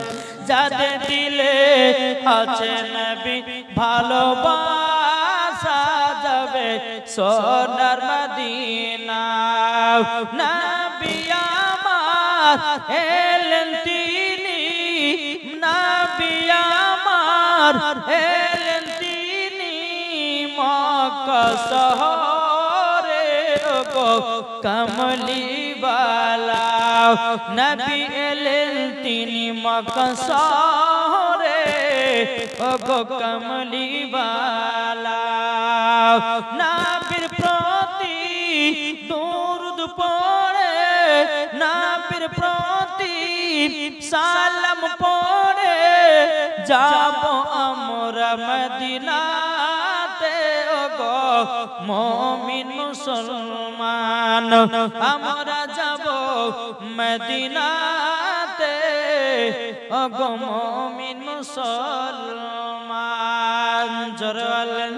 যাদের দিলে আছে নবী ভালোবাসা, যাবে সোনার মদিনা। নবী আমার এলেন তিনি, নবী আমার এলেন তিনি মক্কা শহরে গো কমলি ওয়ালা। নবী এলেন তিনি মক্কা শহরে গো কমলি ওয়ালা। নবীর প্রতি দরুদ পড়ে, নবীর প্রতি সালাম পড়ে, যাব আমরা মদিনাতে গো মুমিন মুসলমান। আমরা যাব মদিনাতে গো মুমিন মুসলমান। জোরে বলেন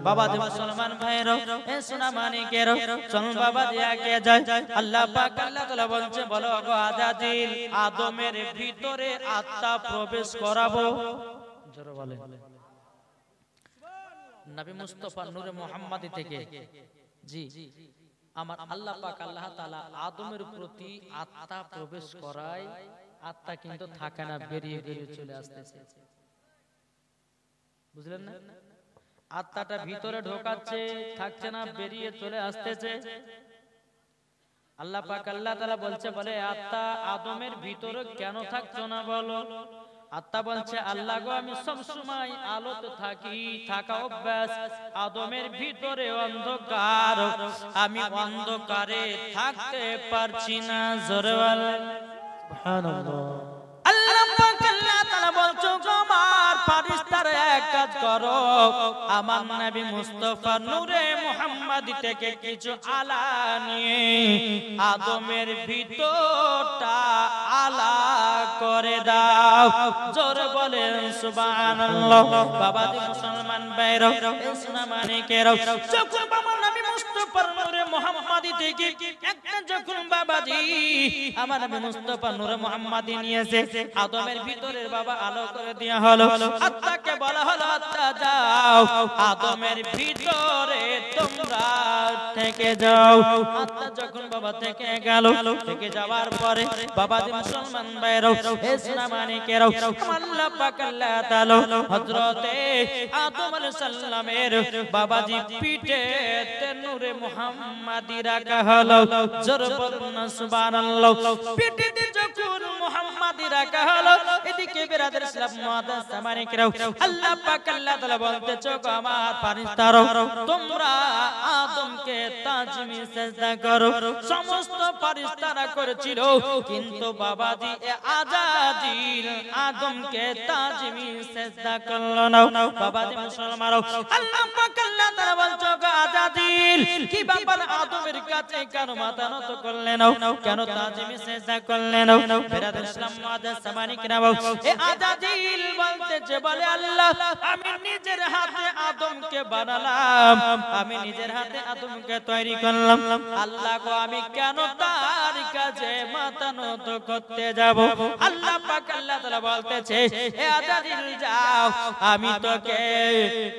বাবা যে মুসলমান ভাইরা, এ সোনা মানিকের, চল বাবা যে আগে যায়। আল্লাহ পাক আল্লাহ তাআলা বলছে, বলো গো আজাজিল, আদমের ভিতরে আত্মা প্রবেশ করাবো। জোরে বলেন নবী মুস্তাফা নূরে মুহাম্মাদি থেকে। জি, আমার আল্লাহ পাক আল্লাহ তাআলা আদমের প্রতি আত্মা প্রবেশ করায়, আত্মা কিন্তু থাকে না, বেরিয়ে বেরিয়ে চলে আসতেছে। বুঝলেন না? আত্মাটা ভিতরে ঢোকাচ্ছে, থাকছে না, বেরিয়ে চলে আসতেছে। আল্লাহ পাক আল্লাহ তাআলা বলছে, বলে আত্মা আদমের ভিতরে কেন থাকছো না বলো? আত্মা বলছে আল্লাহ গো আমি সব সময় আলোতে থাকি, থাকা অভ্যাস। আদমের ভিতরে অন্ধকার, আমি অন্ধকারে থাকতে পারছি না। জোরে বলেন সুবহানাল্লাহ। আল্লাহ পাক আল্লাহ তাআলা বলছো আমার ফেরেশতারা এক কাজ করো, আমার নবী মুস্তাফা নূরে মুহাম্মাদি থেকে কিছু আলা নিয়ে আদমের ভিতরটা আলা করে দাও। জোরে বলেন সুবহানাল্লাহ। বাবাজি মুসলমান ভাইরা, সোনা মানিকেরা, যখন আমার নবী মুস্তাফা নূরে মুহাম্মাদি থেকে একটা যখন বাবাজি আমার নবী মুস্তাফা নূরে মুহাম্মাদি নিয়েছে, আদমের ভিতরের বাবা আলো করে দেয়া হলো। আত্মাকে বলা হলো আত্মা যাও আদমের ভিতরে তোমরা থেকে যাও। আত্মা যখন বাবা থেকে গেল, থেকে যাওয়ার পরে বাবাজি মুসলমান ভাইরা, হে সোনা মানিকেরা, আল্লাহ পাক আল্লাহ তাআলা হযরতে আদম আলাইহিস সালামের বাবাজি পিঠে নূরে মুহাম্মাদি রাখা হলো। জোরে বলুন সুবহানাল্লাহ। পিঠে যখন মুহাম্মাদি রাখা হলো, এদিকে বিরাদর ইসলাম মুআদ্দাস সামানিকরা, আল্লাহ পাক আল্লাহ তাআলা বলতেছো আমার ফেরেশতারা তোমরা আদমকে তাজমি সিজদা করো। সমস্ত ফেরেশতারা করেছিল, কিন্তু বাবাজি এ আজাজিল আদমকে তাজমি সিজদা করলো না। বাবাজি মুসলমানরা, আল্লাহ পাক আল্লাহ তাআলা বলছো আজাজিল কি ব্যাপার আদমের কাছে কেন মাথা নত করলে না, কেন তাজমি সিজদা করলে না? বিরাদর ইসলাম মুআদ্দাস সামানিকরা, এ আজাজিল বলতেছে বলে আল্লাহ আমি নিজের হাতে আদমকে বানালাম, আমি নিজের হাতে আদমকে তৈরি করলাম। আল্লাহ গো আমি কেন তার কাছে মাথা নত করতে যাব? আল্লাহ পাক আল্লাহ তাআলা বলতেছে হে আজাজিল যাও আমি তোকে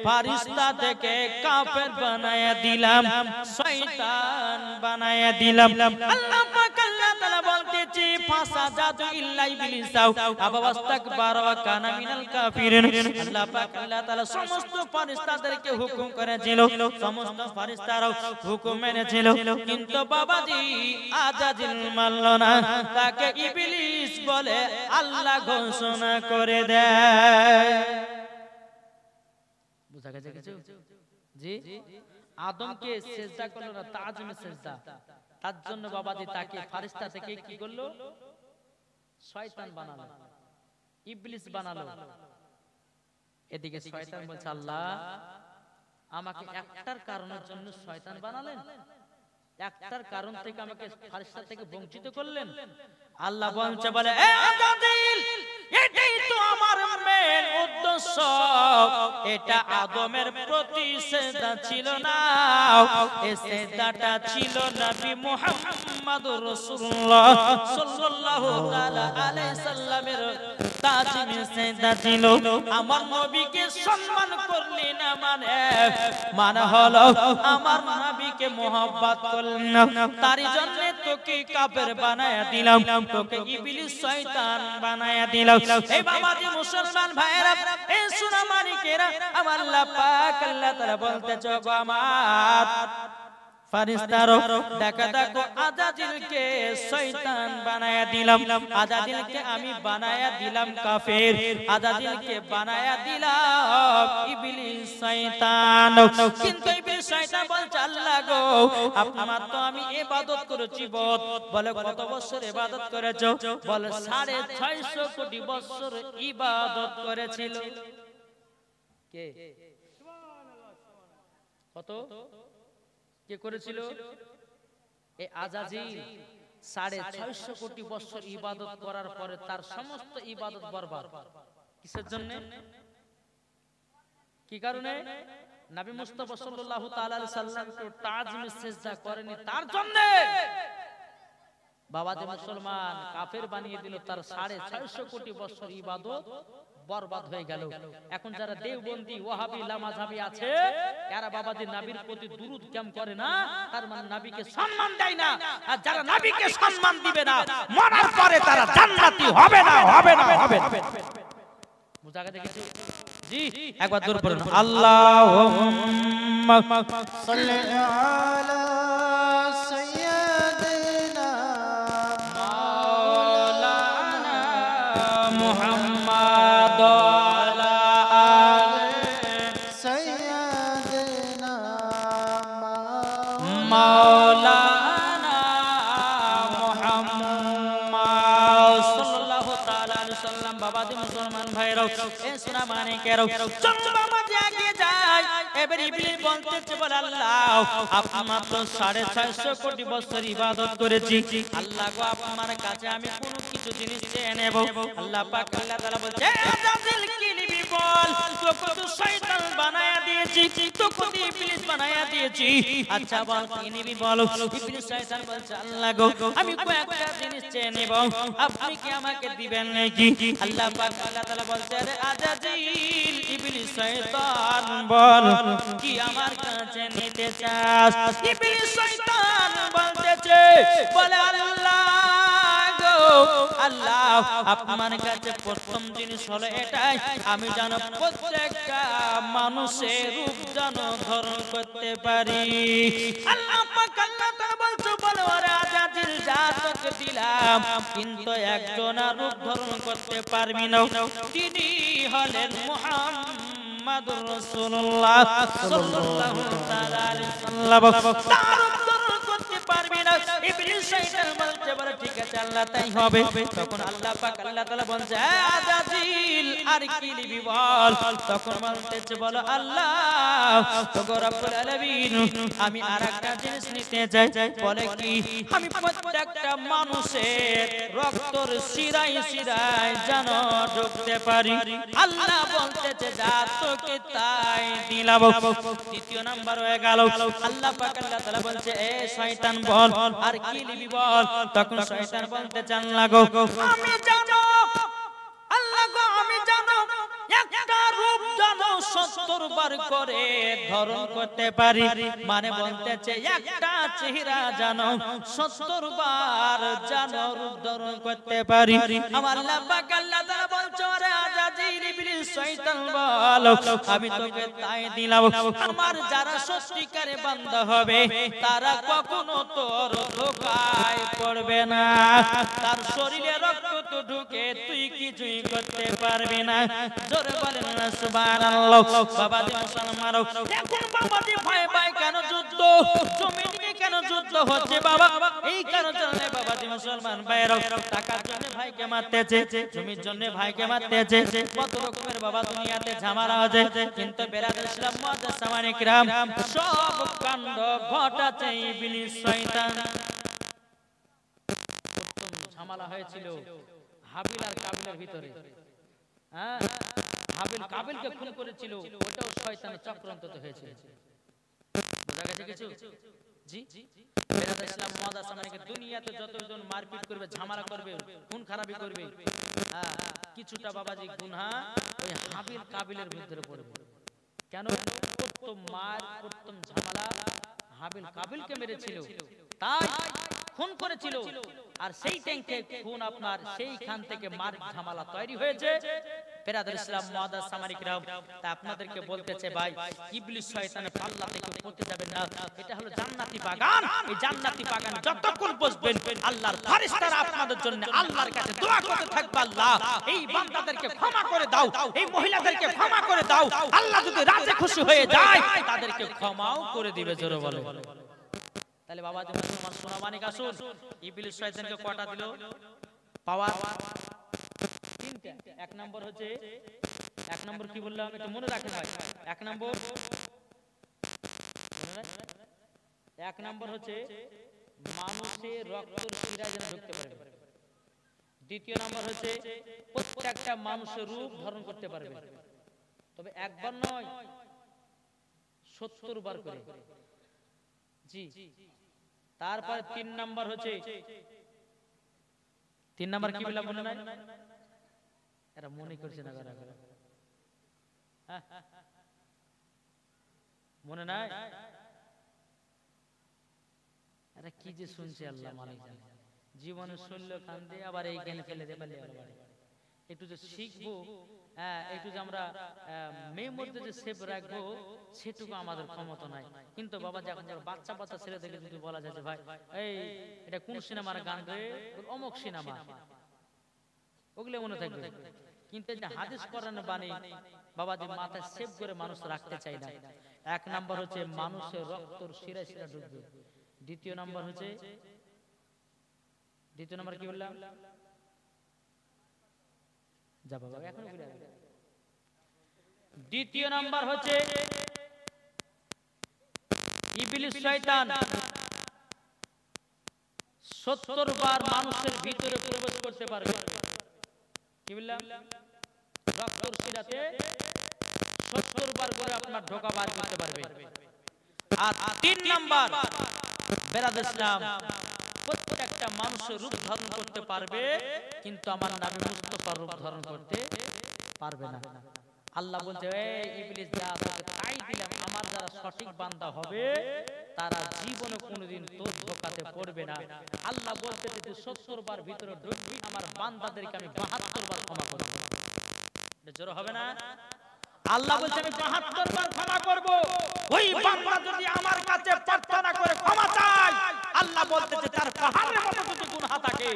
ফেরেশতা থেকে কাফের বানায়া দিলাম, শয়তান বানায়া দিলাম। আল্লাহ পাক আল্লাহ তাআলা বলতেছে ফাসাদাতু ইল্লা ইবলিস আবা ওয়াস্তাকবারা ওয়া কানা মিনাল কাফিরিন। আল্লাহ পাক আল্লাহ তাআলা সমস্ত ফেরেশতাদেরকে হুকুম করেছিল, সমস্ত ফেরেশতারাও হুকুম মেনেছিল, কিন্তু বাবাজি আজাজিল মানল না, তাকে ইবলিস বলে আল্লাহ ঘোষণা করে দেয়। বুঝা গেছে কিছু? জি, আদমকে সিজদা করলো না, তাজমে সিজদা। তার জন্য বাবাজি তাকে ফেরেশতা থেকে কি করলো? শয়তান বানালো, ইবলিস বানালো। এদিকে শয়তান বলছে আল্লাহ আমাকে একটার কারণের জন্য শয়তান বানালেন, একটার কারণ থেকে আমাকে ফেরেশতা থেকে বঞ্চিত করলেন। আল্লাহ বলছে বলে এ আজাজিল এটাই তো আমার মেন উদ্দেশ্য, এটা আদমের প্রতি সিজদা ছিল না, এই সিজদাটা ছিল নবী মুহাম্মদুর রাসূলুল্লাহ সাল্লাল্লাহু তাআলা আলাইহি সাল্লামের তাজমি সিজদা ছিল। আমার নবীকে সম্মান করলি না মানে হলো আমার নবীকে মোহাব্বত করলি না, তারই জন্য তোকে কাফের বানায়া দিলাম, তোকে ইবলিস শয়তান বানায়া দিলাম। এই বাবাজি মুসলমান ভাইরা, এই সোনা মানিকেরা, আমার আল্লাহ পাক আল্লাহ তাআলা বলতেছো গো আমার ফেরেশতারা দেখো দেখো আজাজিলকে শয়তান বানায়া দিলাম, আজাজিলকে আমি বানায়া দিলাম কাফের, আজাজিলকে বানায়া দিলাম ইবলিস শয়তান। কিন্তু ইবলিস শয়তান বলছে আল্লাহ গো আপনার তো আমি ইবাদত করেছি বহুত। বলে কত বছর ইবাদত করেছো? বলে 650 কোটি বছর ইবাদত করেছিল। কে? কত কে করেছিল? এই আজাজিল 650 কোটি বছর ইবাদত করার পরে তার সমস্ত ইবাদত বরবাদ। কিসের জন্য? কি কারণে? নবী মুস্তাফা সাল্লাল্লাহু তাআলা আলাইহি সাল্লামকে তাজমে সিজদা করেনি, তার জন্য বাবাজি মুসলমান কাফের বানিয়ে দিল, তার 650 কোটি বছর ইবাদত বরবাদ হয়ে গেল। এখন যারা দেওবন্দি ওয়াহাবি লামাযহাবি আছে, এরা বাবাজি নবীর প্রতি দুরূদ কেম করে না, তার মানে নবীকে সম্মান দেয় না। আর যারা নবীকে সম্মান দিবে না, মরার পরে তারা জান্নাতি হবে না, হবে না, হবে না। বুঝা গেছে কিছু? জি, একবার জোরে পড়ুন আল্লাহুম্মা সাল্লি আলা সাইয়্যিদিনা মাওলানা মুহাম্মদ সাল্লাম বাবাজি মুসলমান ভাইরাও এ সোনা মানিকেরাও চল বাবাজি এগিয়ে যায় এবার ইবলিস বলতেছে বলে আল্লাহ আপনি মাত্র 650 কোটি বছর ইবাদত করেছি আল্লাহ গো আপনার কাছে আমি কোন কিছু জিনিস চেয়ে নেব আল্লাহ পাক আল্লাহ তাআলা বলছে আজাজিল কি নিবি বল তোকে তো শয়তান বানায়া দিয়েছি তোকে তো ইবলিস বানায়া দিয়েছি আচ্ছা বল কি নিবি বলো ইবলিস শয়তান বলছে আল্লাহ গো আমি কয়েকটা জিনিস চেয়ে নেব আপনি কি আমাকে দিবেন নাকি আল্লাহ পাক আল্লাহ তাআলা বলছে আরে আজাজিল ইবলিস শয়তান বল কি আমার কাছে নিতে চাস ইবলিস শয়তান বলতেছে বলে আল্লাহ গো আল্লাহ আপনার কাছে প্রথম জিনিস হলো এটাই আমি যেন প্রত্যেকটা মানুষের রূপ যেন ধারণ করতে পারি আল্লাহ পাক আল্লাহ তাআলা বলছে বলে ওরে আজাজিল যা তোকে দিলাম কিন্তু একজনের রূপ ধারণ করতে পারবি না তিনি হলেন মুহাম্মাদুর রাসূলুল্লাহ সাল্লাল্লাহু তাআলা আলাইহি ওয়াসাল্লাম তার রূপ ধারণ করতে পারবি না ইবলিস শয়তান বলছে বলে ঠিক আছে আল্লাহ তাই হবে তখন আল্লাহ পাক আল্লাহ তাআলা বলছে আজাজিল আর কি নিবি বল তখন বলতেছে বলো আল্লাহ ওগো রব্বুল আলামিন আমি আরেকটা জিনিস নিতে চাই বলে কি আমি প্রত্যেকটা মানুষের রক্তর শিরায় শিরায় যেন ঢুকতে পারি আল্লাহ বলতেছে যা তোকে তাই দিলাম দ্বিতীয় নাম্বার হয়ে গেল আল্লাহ পাক আল্লাহ তাআলা বলছে এ শয়তান বল আর কি নিবি বল তখন শয়তান বলতেছে আল্লাহ গো আমি জানো আল্লাহ গো আমি জানো একটা রূপ জানো 70 বার করে ধারণ করতে পারি মানে বলতেছে একটা চেহারা জানো 70 বার জানো রূপ ধারণ করতে পারি আমার আল্লাহ পাক আল্লাহ তাআলা বলছে আরে আজাজিল ইবলিস শয়তান বল আমি তোকে তাই দিলাম আমার যারা সত্যিকারে বান্দা হবে তারা কখনো তোর ধোঁকায় পড়বে না তার শরীরে রক্ত তো ঢুকে তুই কিছুই করতে পারবি না জোরে বলেন না সুবহানাল্লাহ বাবাজি মুসলমান এখন বাবাজি ভাই ভাই কেন যুদ্ধ জমি নিয়ে কেন যুদ্ধ হচ্ছে বাবা এই কারণে বাবাজি মুসলমান ভাইরা টাকার জন্য ভাইকে মারতেছে জমির জন্য ভাইকে মারতেছে কত রকমের বাবা দুনিয়াতে ঝামেলা আছে কিন্তু বেরাদর ইসলাম মুআজ্জাজ সামানে কিরাম সব কাণ্ড ঘটাচ্ছে ইবলিস শয়তান প্রথম ঝামেলা হয়েছিল হাবিল আর কাবিলের ভিতরে হ্যাঁ হাবিল কাবিলকে খুন করেছিল ওটাও শয়তানের চক্রান্ত হয়েছিল বোঝা গেছে কিছু জি বেরাদর ইসলাম মুআজ্জাজ সামানে কি দুনিয়াতে যতজন মারপিট করবে ঝামেলা করবে খুন খারাপি করবে কিছুটা বাবাজি গুনাহ ওই হাবিল কাবিলের ভিতরে পড়বে কেন প্রথম মার প্রথম ঝামেলা হাবিল কাবিলকে মেরেছিল তাই খুন করেছিল আর সেই ট্যাঙ্কে খুন আপনার সেইখান থেকে মার ঝামেলা তৈরি হয়েছে বেরাদর ইসলাম মুআজ্জাজ সামানে কিরাম তা আপনাদেরকে বলতেছে ভাই ইবলিস শয়তানের পাল্লা থেকে পড়তে যাবেন না এটা হলো জান্নাতি বাগান এই জান্নাতি বাগান যতক্ষণ বসবেন আল্লাহর ফেরেশতারা আপনাদের জন্য আল্লাহর কাছে দোয়া করতে থাকবে আল্লাহ এই বান্দাদেরকে ক্ষমা করে দাও এই মহিলাদেরকে ক্ষমা করে দাও আল্লাহ যদি রাজি খুশি হয়ে যায় তাদেরকে ক্ষমাও করে দিবে জোরে বলে তাহলে বাবাজি মুসলমান সোনা মানিক আসুন ইবলিস শয়তানকে কটা দিল পাওয়ার তিনটা এক নাম্বার হচ্ছে এক নাম্বার কি বললাম এটা মনে রাখেন ভাই এক নাম্বার এক নাম্বার হচ্ছে মানুষের রক্তের শিরায় যেন ঢুকতে পারবে দ্বিতীয় নাম্বার হচ্ছে প্রত্যেকটা মানুষের রূপ ধারণ করতে পারবে তবে একবার নয় 70 বার করে জি তারপর 3 নাম্বার হচ্ছে 3 নাম্বার কি বললাম মনে নাই এরা মনে করছে না কারা মনে নাই এরা কি যে শুনছে আল্লাহ মালিক জানে জীবনে শুনলো কান্দে আবার এই জ্ঞান ফেলে দেবে একটু যে শিখবো একটু যে আমরা মেমোরিতে যে সেভ রাখবো সেটুকু আমাদের ক্ষমতা নাই কিন্তু বাবা যখন বাচ্চা বাচ্চা ছেলেদেরকে যদি বলা যায় যে ভাই এই এটা কোন সিনেমার গান রে অমুক সিনেমা ওগুলো মনে থাকবে কিন্তু এই যে হাদিস কোরআনের বাণী বাবাজি মাথায় সেভ করে মানুষ রাখতে চায় না এক নাম্বার হচ্ছে মানুষের রক্তর শিরা শিরা ঢুকবে দ্বিতীয় নাম্বার কি বললাম যা বাবা এখন ঘুরে আসবে। দ্বিতীয় নাম্বার হচ্ছে ইবলিস শয়তান 70 বার মানুষের ভিতরে প্রবেশ করতে পারবে। কি বললাম? রক্তর শিরাতে 70 বার করে আপনার ঢোকা বার করতে পারবে। আর 3 নাম্বার বেরাদ ইসলাম প্রত্যেকটা মানুষের রূপ ধারণ করতে পারবে, কিন্তু আমার নবী মুস্তাফার রূপ ধারণ করতে পারবে না। আল্লাহ বলছে, এই ইবলিস যা তোকে তাই দিলাম, আমার যারা সঠিক বান্দা হবে তারা জীবনে কোনোদিন তোর ধোঁকাতে পড়বে না। আল্লাহ বলতে যে 70 বার ভিতরে ঢুকবি, আমার বান্দাদেরকে আমি 72 বার ক্ষমা করব। এটা জোর হবে না? আল্লাহ বলছে আমি 72 বার ক্ষমা করব। ওই বান্দা যদি আমার কাছে প্রার্থনা করে ক্ষমা চায়, আল্লাহ বলতেছে তার পাহাড়ের মতো যদি গুনাহ থাকে,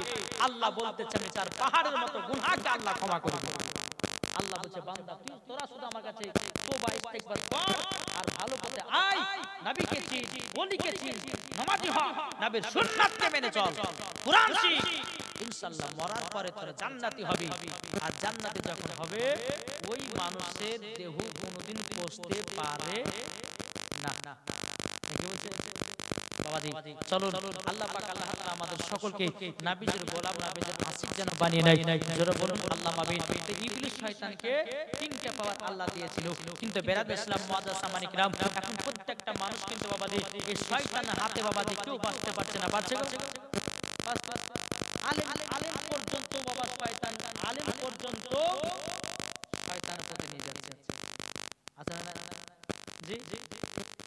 আল্লাহ বলতেছে আমি তার পাহাড়ের মতো গুনাহকে আল্লাহ ক্ষমা করব। আল্লাহ বলছে বান্দা তুই তোরা শুধু আমার কাছে তওবা ইস্তেগফার কর আর ভালো পথে আয়, নবীকে চিন, ওলিকে চিন, নামাজি হ, নবীর সুন্নাতকে মেনে চল, কুরআন শিখ, ইনশাআল্লাহ মরার পরে তোরা জান্নাতি হবি। আর জান্নাতে যখন হবে ওই মানুষের দেহ কোনোদিন পৌঁছতে পারে না। কি বলছে বাবাজি? চলো আল্লাহ পাক আল্লাহ তাআলা আমাদের সকলকে নবীর গোলাম, নবীর আশিক যেন বানিয়ে নেয়। যারা বলুন আল্লাহ আমিন। ইবলিস শয়তানকে 3টা পাওয়ার আল্লাহ দিয়েছিল, কিন্তু বেরাদ ইসলাম মুআজ্জাজ সামানি কিরাম, এখন প্রত্যেকটা মানুষ কিন্তু বাবাজি এই শয়তানের হাতে বাবাজি কেউ বাঁচতে পারছে না। পারছে গো? আলেম পর্যন্ত বাবা শয়তান, আলেম পর্যন্ত শয়তানের পথে নিয়ে যাচ্ছে। আচ্ছা না জি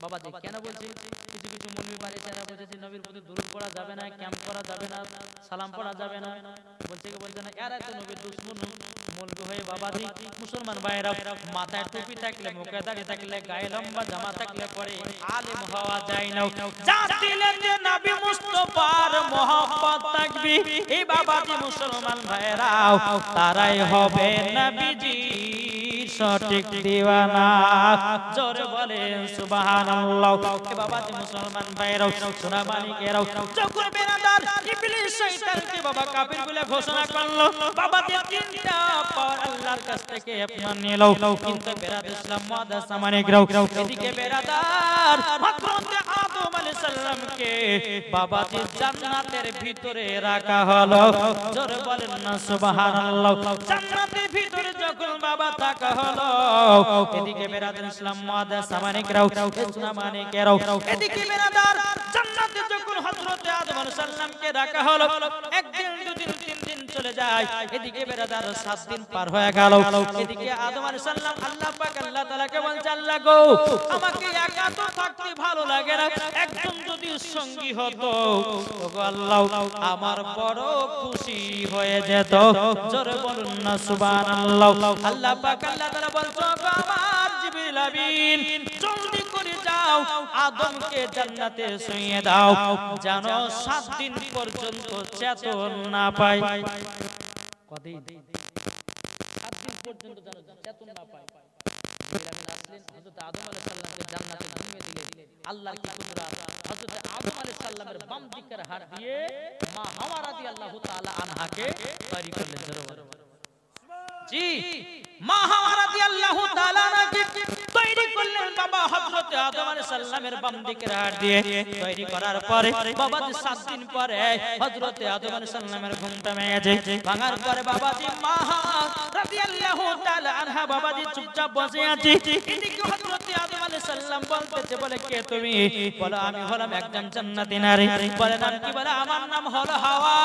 বাবাজি কেন বলছি? কিছু কিছু মুলবি বাড়ি যারা বলছে যে নবীর প্রতি দুরূদ পড়া যাবে না, ক্যাম্প করা যাবে না, সালাম পড়া যাবে না, বলছে কি বলছে না, এরা তো নবীর দুশমন মুলবি হয়ে বাবাজি মুসলমান ভাইরা মাথায় টুপি থাকলে, মুখে দাঁড়িয়ে থাকলে, গায়ে লম্বা জামা থাকলে পরে আলেম হওয়া যায় না। যার দিলে যে নবী মুস্তাফার মহব্বত থাকবে এই বাবাজি মুসলমান ভাইরা তারাই হবে নবীজি সঠিক দিওয়ানা। জোরে বলেন সুবহানাল্লাহ। এ বাবাজি মুসলমান ভাইরাও, সোনা মানিকেরাও, যখন বেরাদার ইবলিস শয়তানকে বাবা কাফির বলে ঘোষণা করলো, বাবাজি 3টা পাওয়ার আল্লাহর কাছ থেকে আপনার নিল, কিন্তু বেরাদ ইসলাম মুআজ্জাজ সামানিকেরাও, এদিকে বেরাদার হযরত আদম আলাইহিস সালামকে বাবাজি জান্নাতের ভিতরে রাখা হলো। জোরে বলেন না সুবহানাল্লাহ। জান্নাতের ভিতরে যখন বাবা থাকা হলো, এদিকে বেরাদার ইসলাম মুআজ্জাজ সামানিকেরাও, সোনা মানিকেরাও, এদিকে বেরাদার জান্নাতে যখন হযরত আদম আলাইহিস সালামকে রাখা হলো, একদিন দুদিন তিন দিন চলে যায়, এদিকে বেরাদার 7 দিন পার হয়ে গেল। এদিকে আদম আলাইহিস সালাম আল্লাহ পাক আল্লাহ তাআলাকে বলছে, আল্লাহ গো আমাকে একা তো থাকতে ভালো লাগে না, একজন যদি সঙ্গী হতো ওগো আল্লাহ আমার বড় খুশি হয়ে যেত। জোরে বলুন না সুবহানাল্লাহ। আল্লাহ পাক আল্লাহ তাআলা বলছে, আমার জিবরিল আমিন জলদি করে যাও আদমকে জান্নাতে শুইয়ে দাও, যেন 7 দিন পর্যন্ত চেতন না পায়। কদিন? 7 দিন পর্যন্ত যেন চেতন না পায়। আসলেন হযরত আদম আলাইহিস সালামকে জান্নাতে ঘুমিয়ে দিলেন। আল্লাহর কি কুদরত! হযরত আদম আলাইহিস সালামের বাম দিকের হাত দিয়ে মা হাওয়া রাদিয়াল্লাহু তাআলা আনহাকে তৈরি করলেন। জি মা হাওয়া রাদিয়াল্লাহু তাআলা আনহাকে তৈরি করলেন বাবা হযরত আদম আলাইহিস সালামের বাম দিকের হাত দিয়ে। তৈরি করার পরে বাবাজি 7 দিন পরে হযরত আদম আলাইহিস সালামের ঘুমটা ভেঙে যায়। ভাঙার পরে বাবাজি মা হাওয়া রাদিয়াল্লাহু তাআলা আনহা বাবাজি চুপচাপ বসে আছে। এদিকে হযরত আদম আলাইহিস সালাম বলতেছে, বলে কে তুমি? বলে আমি হলাম একজন জান্নাতি নারী। বলে নাম কি? বলে আমার নাম হলো হাওয়া।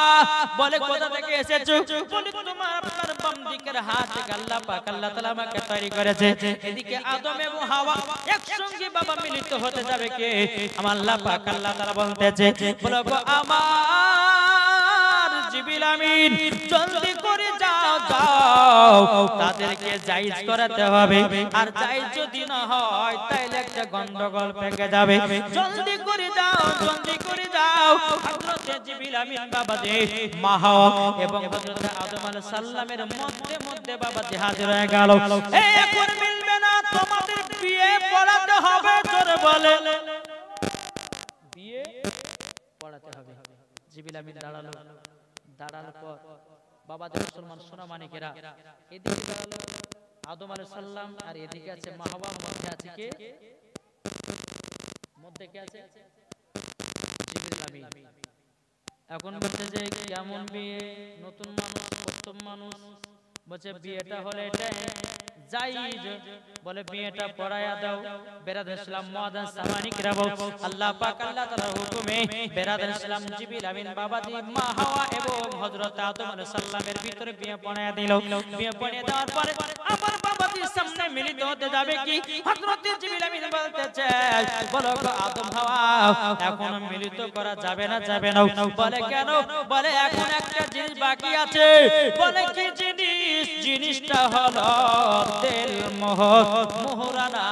বলে কোথা থেকে এসেছো? বলে তোমার আপনার বাম দিকের হাত থেকে আল্লাহ পাক আল্লাহ তাআলা আমাকে তৈরি করেছে। এদিকে আদম এবং হাওয়া একসঙ্গে বাবা মিলিত হতে যাবে কে? আমার আল্লাহ পাক আল্লাহ তাআলা বলতেছে, বলে আমার জিবরিল আমিন জলদি করে যাও যাও তাদেরকে জায়েজ করাতে হবে, আর জায়েজ যদি না হয় তাহলে একটা গন্ডগোল পেকে যাবে। জলদি করে যাও, জলদি করে যাও। হযরত জিবরিল আমিন বাবা দে মা হাওয়া এবং হযরত আদম আলাইহিস সালামের মধ্যে বাবা দে হাজির হয়ে গেল। এখন মিলবে না, তোমাদের বিয়ে পড়াতে হবে। জোরে বলে বিয়ে পড়াতে হবে। জিবরিল আমিন দাঁড়ালো। দাঁড়ানোর পর বাবাদের মুসলমান সোনা মানিকেরা, এদিকে দাঁড়ালো আদম আলাইহিস সালাম আর এদিকে আছে মা হাওয়া, মধ্যে আছে কে? মধ্যে কে আছে? জিবরিল আমিন। এখন বলছে যে কেমন বিয়ে, নতুন মানুষ, প্রথম মানুষ, বলছে বিয়েটা হলে এটা জায়েজ, বলে বিয়েটা পড়ায়া দাও। বেরাদার ইসলাম মুআজ্জাজ সামানিক রাবো, আল্লাহ পাক আল্লাহ তাআলার হুকুমে বেরাদার ইসলাম জিবরিল আমিন বাবাজি মা হাওয়া এবং হযরত আদম আলাইহিস সালামের ভিতরে বিয়ে পড়ায়া দিল। বিয়ে পড়িয়ে দেওয়ার পরে আমার বাবাজির সামনে মিলিত হতে যাবে কি? হযরত জিবরিল আমিন বলতেছে, বলো গো আদম হাওয়া, এখন মিলিত করা যাবে না, যাবে না। বলে কেন? বলে এখন একটা জিনিস বাকি আছে। বলে কি জিনিস? জিনিসটা হলো তেল মোহর, মোহরানা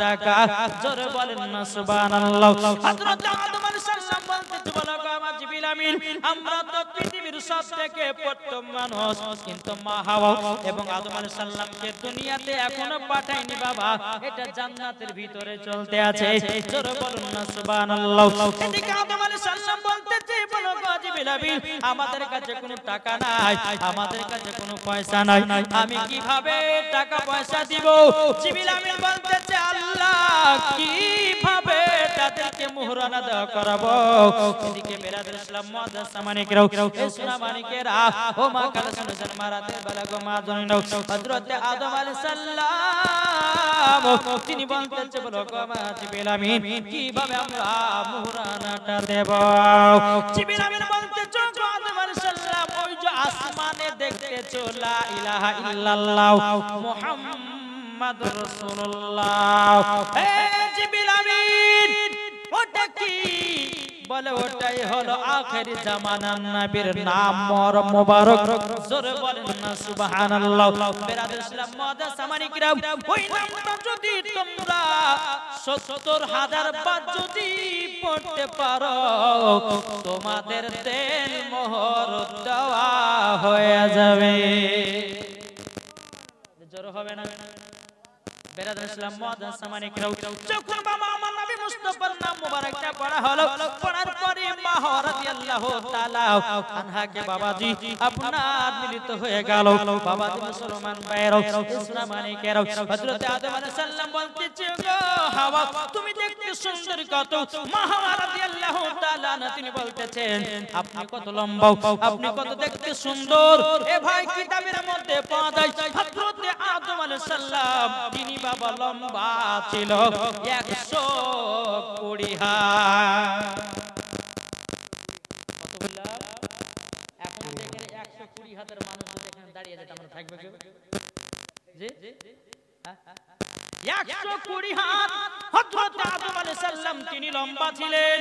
টাকা। জোরে বলেন না সুবহানাল্লাহ। হযরত আদম আলাইহিস সালাম বলতে, বলো গো আমার জিবরিল আমিন, আমরা তো পৃথিবীর সবথেকে প্রথম মানুষ, কিন্তু মা হাওয়া এবং আদম আলাইহিস সালামকে দুনিয়াতে এখনো পাঠায়নি বাবা, এটা জান্নাতের ভিতরে চলতে আছে। জোরে বলুন না সুবহানাল্লাহ। এদিকে আদম আলাইহিস সালাম বলতেছে, বলো গো জিবরিল আমিন, আমাদের কাছে কোনো টাকা নাই, আমাদের কাছে কোনো পয়সা নাই, আমি কিভাবে টাকা পয়সা দিব? জিবরিল আমিন বলতেছে, আল্লাহ কিভাবে তাদেরকে মোহরানা দেওয়া করাবো? এদিকে বেরাদার ইসলাম মুআজ্জাজ সামানিকরাও, এই সোনা মানিকেরা, ও মা কাল শুনেছেন মারাতে বালাগো মা জনিনাও, হযরত আদম আলাইহিস সালাম তিনি বলতেছে, বলো গো মা জিবরিল আমিন, কিভাবে আমরা মোহরানাটা দেব? জিবরিল আমিন বলতেছে, গো আদম আলাইহিস সালাম, ওই যে আসমানে দেখতেছো লা ইলাহা ইল্লাল্লাহ মুহাম্মাদুর রাসূলুল্লাহ, হে জিবরিল আমিন, ওটা কি? বলে ওটাই হলো আখেরি জামানার নবীর নাম মোবারক। জোরে বলেন না সুবহানাল্লাহ। বেরাদার ইসলাম মুআজ্জাজ সামানিকরা, ওই নামটা যদি তোমরা ৭০,০০০ বার যদি পড়তে পারো, তোমাদের তেল মোহর দেওয়া হয়ে যাবে। জোরে হবে না? বেরাদার ইসলাম মুআজ্জাজ সামানিকরা, যখন বাবা আমার নবী মুস্তাফার নাম মোবারকটা পড়া হলো, পড়ার পরে মা হাওয়া রাদিয়াল্লাহু তাআলা আনহাকে বাবাজি আপনার মিলিত হয়ে গেল। বাবাজি মুসলমান ভাইরা, ইসলাম মানিকেরা, হযরত আদম আলাইহিস সালাম বলতেছে, গো হাওয়া, তুমি দেখতে সুন্দর কত। মা হাওয়া রাদিয়াল্লাহু তাআলা তিনি বলতেছেন, আপনি কত লম্বা, আপনি কত দেখতে সুন্দর। এ ভাই কিতাবের মধ্যে পাওয়া যায় হযরত আদম আলাইহিস সালাম তিনি বাবা লম্বা ছিল 120 হাত। এখন দেখেন 120 হাতের মানুষ যদি এখানে দাঁড়িয়ে যেত, আমরা থাকবে কেউ? জি 120 হাত হযরত আদম আলাইহিস সালাম তিনি লম্বা ছিলেন।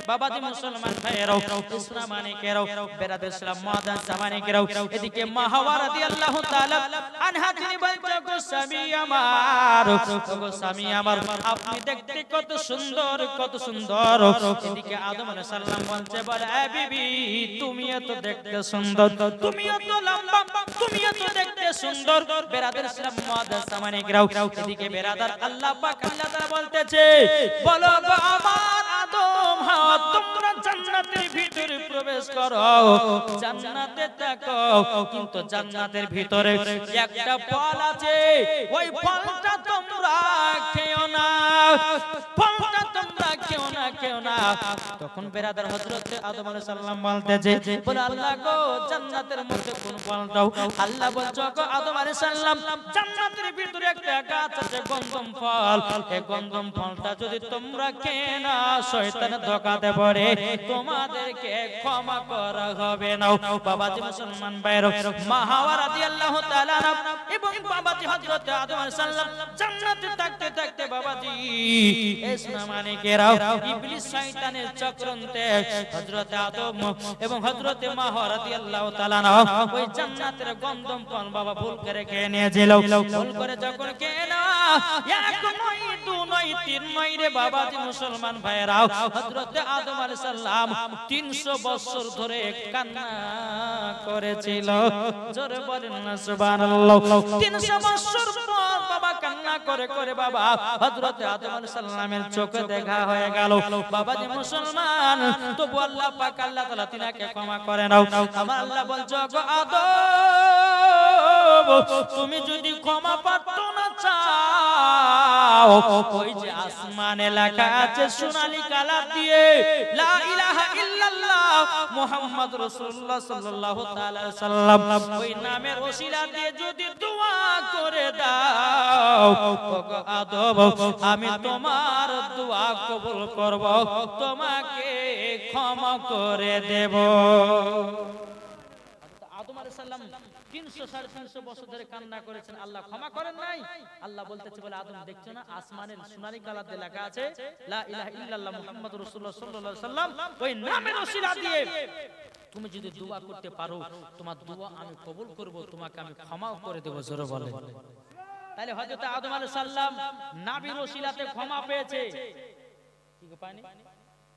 বাবাজি মুসলমান ভাইয়েরাও, ইসলাম মানিকেরাও, বেরাদার ইসলাম মুআজ্জাজ সামানিকেরাও, এদিকে মা হাওয়া রাদিয়াল্লাহু তাআলা আনহা তিনি বলছে, গো স্বামী আমার, গো স্বামী আমার, আপনি দেখতে কত সুন্দর, কত সুন্দর। এদিকে আদম আলাইহিস সালাম বলছে, বলে এ বিবি, তুমিও তো দেখতে সুন্দর, তুমিও তো লম্বা, তুমিও তো দেখতে সুন্দর। বেরাদার ইসলাম মুআজ্জাজ সামানিকেরাও, এদিকে বেরাদার আল্লাহ পাক আল্লাহ তাআলা বলতেছে, বলো গো আমার আদম হাওয়া, তোমরা জান্নাতের ভিতরে প্রবেশ করো, জান্নাতে থাকো, কিন্তু জান্নাতের ভিতরে একটা ফল আছে, ওই ফলটা তোমরা খেও না, ফলটা তোমরা খেও না, খেও না। তখন বেরাদার হযরত আদম আলাইহিস সালাম বলতেছে, বলে আল্লাহ গো, জান্নাতের মধ্যে কোন ফলটাও? আল্লাহ বলছো, গো আদম আলাইহিস সালাম, জান্নাতের ভিতরে একটা গাছ আছে গন্ধম ফল, এই গন্ধম ফলটা যদি তোমরা খেয়ে না শয়তান ধোঁকাতে পারে, তোমাদেরকে ক্ষমা করা হবে না। বাবাজি মুসলমান ভাইরা, মা হাওয়া রাদিয়াল্লাহু তাআলা এবং বাবাজি হযরত আদম আলাইহিস সালাম জান্নাতে থাকতে থাকতে বাবাজি ইসলাম মানিকেরাও, ইবলিস শয়তানের চক্রান্তে হযরত আদম এবং হযরত মা হাওয়া রাদিয়াল্লাহু তাআলা ওই জান্নাতের গন্ধম ফল বাবা ভুল করে খেয়ে নিয়েছিল। ভুল করে যখন খেয়ে না, এক নয়, দু নয়, তিন নয় রে বাবাজি মুসলমান ভাইরাও, হযরত আদম আলাইহিস সালাম 300 বছর ধরে কান্না করেছিল। জোরে বলেন না সুবহানাল্লাহ। 300 বছর পর বাবা কান্না করে করে বাবা হযরত আদম আলাইহিস সালামের চোখে দেখা হয়ে গেল। বাবাজি মুসলমান, তবু আল্লাহ পাক আল্লাহ তাআলা তিনাকে ক্ষমা করে নাও। আমার আল্লাহ বলছো গো আদম, তুমি যদি ক্ষমা প্রার্থনা চাও, ওই যে আসমানে লেখা আছে সোনালী কালার দিয়ে লা ইলাহা ইল্লাল্লাহ মুহাম্মদ রাসূলুল্লাহ সাল্লাল্লাহু তাআলা সাল্লাম, ওই নামের ওসিলা দিয়ে যদি দোয়া করে দাও ওগো আদম, আমি তোমার দোয়া কবুল করব, তোমাকে ক্ষমা করে দেব। আদম আলাইহিস সালাম 300-350 বছর ধরে কান্না করেছেন, আল্লাহ ক্ষমা করেন নাই। আল্লাহ বলতেছে বলে আদম দেখছো না আসমানের সোনালী কালার দিয়ে লেখা আছে লা ইলাহা ইল্লাল্লাহ মুহাম্মাদুর রাসূলুল্লাহ সাল্লাল্লাহু আলাইহি ওয়াসাল্লাম, ওই নামের ওসিলা দিয়ে তুমি যদি দোয়া করতে পারো তোমার দোয়া আমি কবুল করব, তোমাকে আমি ক্ষমাও করে দেব। জোরে বলেন। তাহলে হযরত আদম আলাইহিস সালাম নবীর ওসিলাতে ক্ষমা পেয়েছে, কি গো পানি?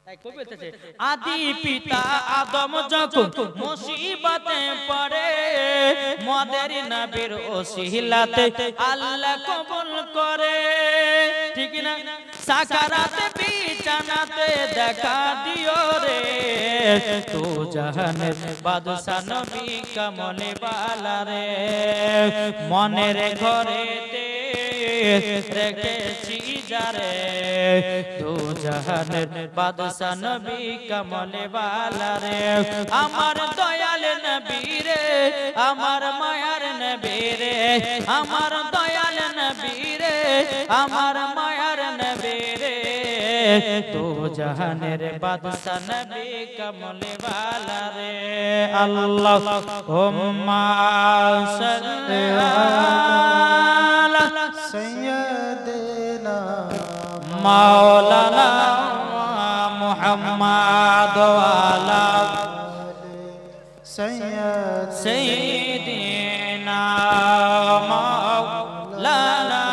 তাই কবি বলতেছে আদি পিতা আদম যখন মুসিবতে পড়ে, মদের নবীর ওসিলাতে আল্লাহ কবুল করে। ঠিক না? সাকারাতে বিছানাতে দেখা দিও রে, তো জাহানের বাদশা নবী কমলে বালা রে, মনের ঘরেতে রেখেছি যারে, তো জাহানের বাদশা নবী কমলে বালা রে, আমার দয়াল নবী রে, আমার মায়ার নবী রে, আমার দয়াল নবী রে, আমার মায়ার নবী রে, তো জাহানের বাদশা নবী কমলে বালা রে। আল্লাহুম্মা সাল্লি আলা
সাইয়্যিদিনা
মাওলানা মুহাম্মাদ ওয়া আলা সাইয়্যিদিনা মাওলানা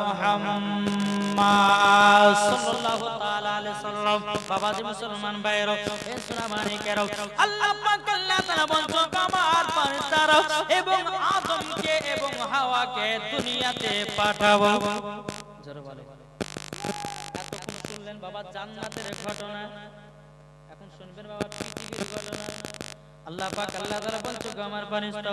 মুহাম্মাদ সাল্লাল্লাহু তাআলা আলাইহি সাল্লাম। বাবাজি মুসলমান ভাইরা, এ সোনা মানিকেরা, আল্লাহ পাক আল্লাহ তাআলা বলছো আমার ফেরেশতারা এবং আদমকে এবং হাওয়াকে দুনিয়াতে পাঠাবো। জোরে বলে। এতক্ষণ শুনলেন বাবা জান্নাতের ঘটনা, এখন শুনবেন বাবা পৃথিবীর ঘটনা। আল্লাহ পাক আল্লাহ তাআলা বলছো আমার ফেরেশতা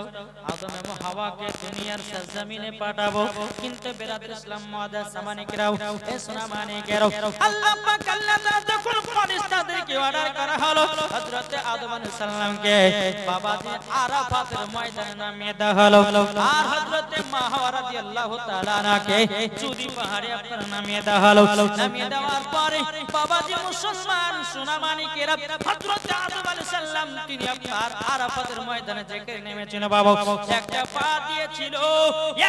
আদম এবং হাওয়াকে দুনিয়ার সরজমিনে পাঠাবো, কিন্তু বেরাদর ইসলাম মুআদ্দাস সামানিকেরাও, এ সোনা মানিকেরাও, আল্লাহ পাক আল্লাহ তাআলা যখন ফেরেশতাদেরকে অর্ডার করা হলো হযরত আদম আলাইহিস সালামকে বাবাজি আরাফাতের ময়দানে নামিয়ে দেওয়া হলো, আর হযরত মা হাওয়া রাদিয়াল্লাহু তাআলা আনহাকে চুদি পাহাড়ে আপনার নামিয়ে দেওয়া হলো। নামিয়ে দেওয়ার পরে বাবাজি মুসলমান সোনা মানিকেরা, হযরত আদম আলাইহিস সালাম তিনি আর আরাফাতের ময়দানে যেখানে নেমেছিল বাবা, একটা পা দিয়েছিল,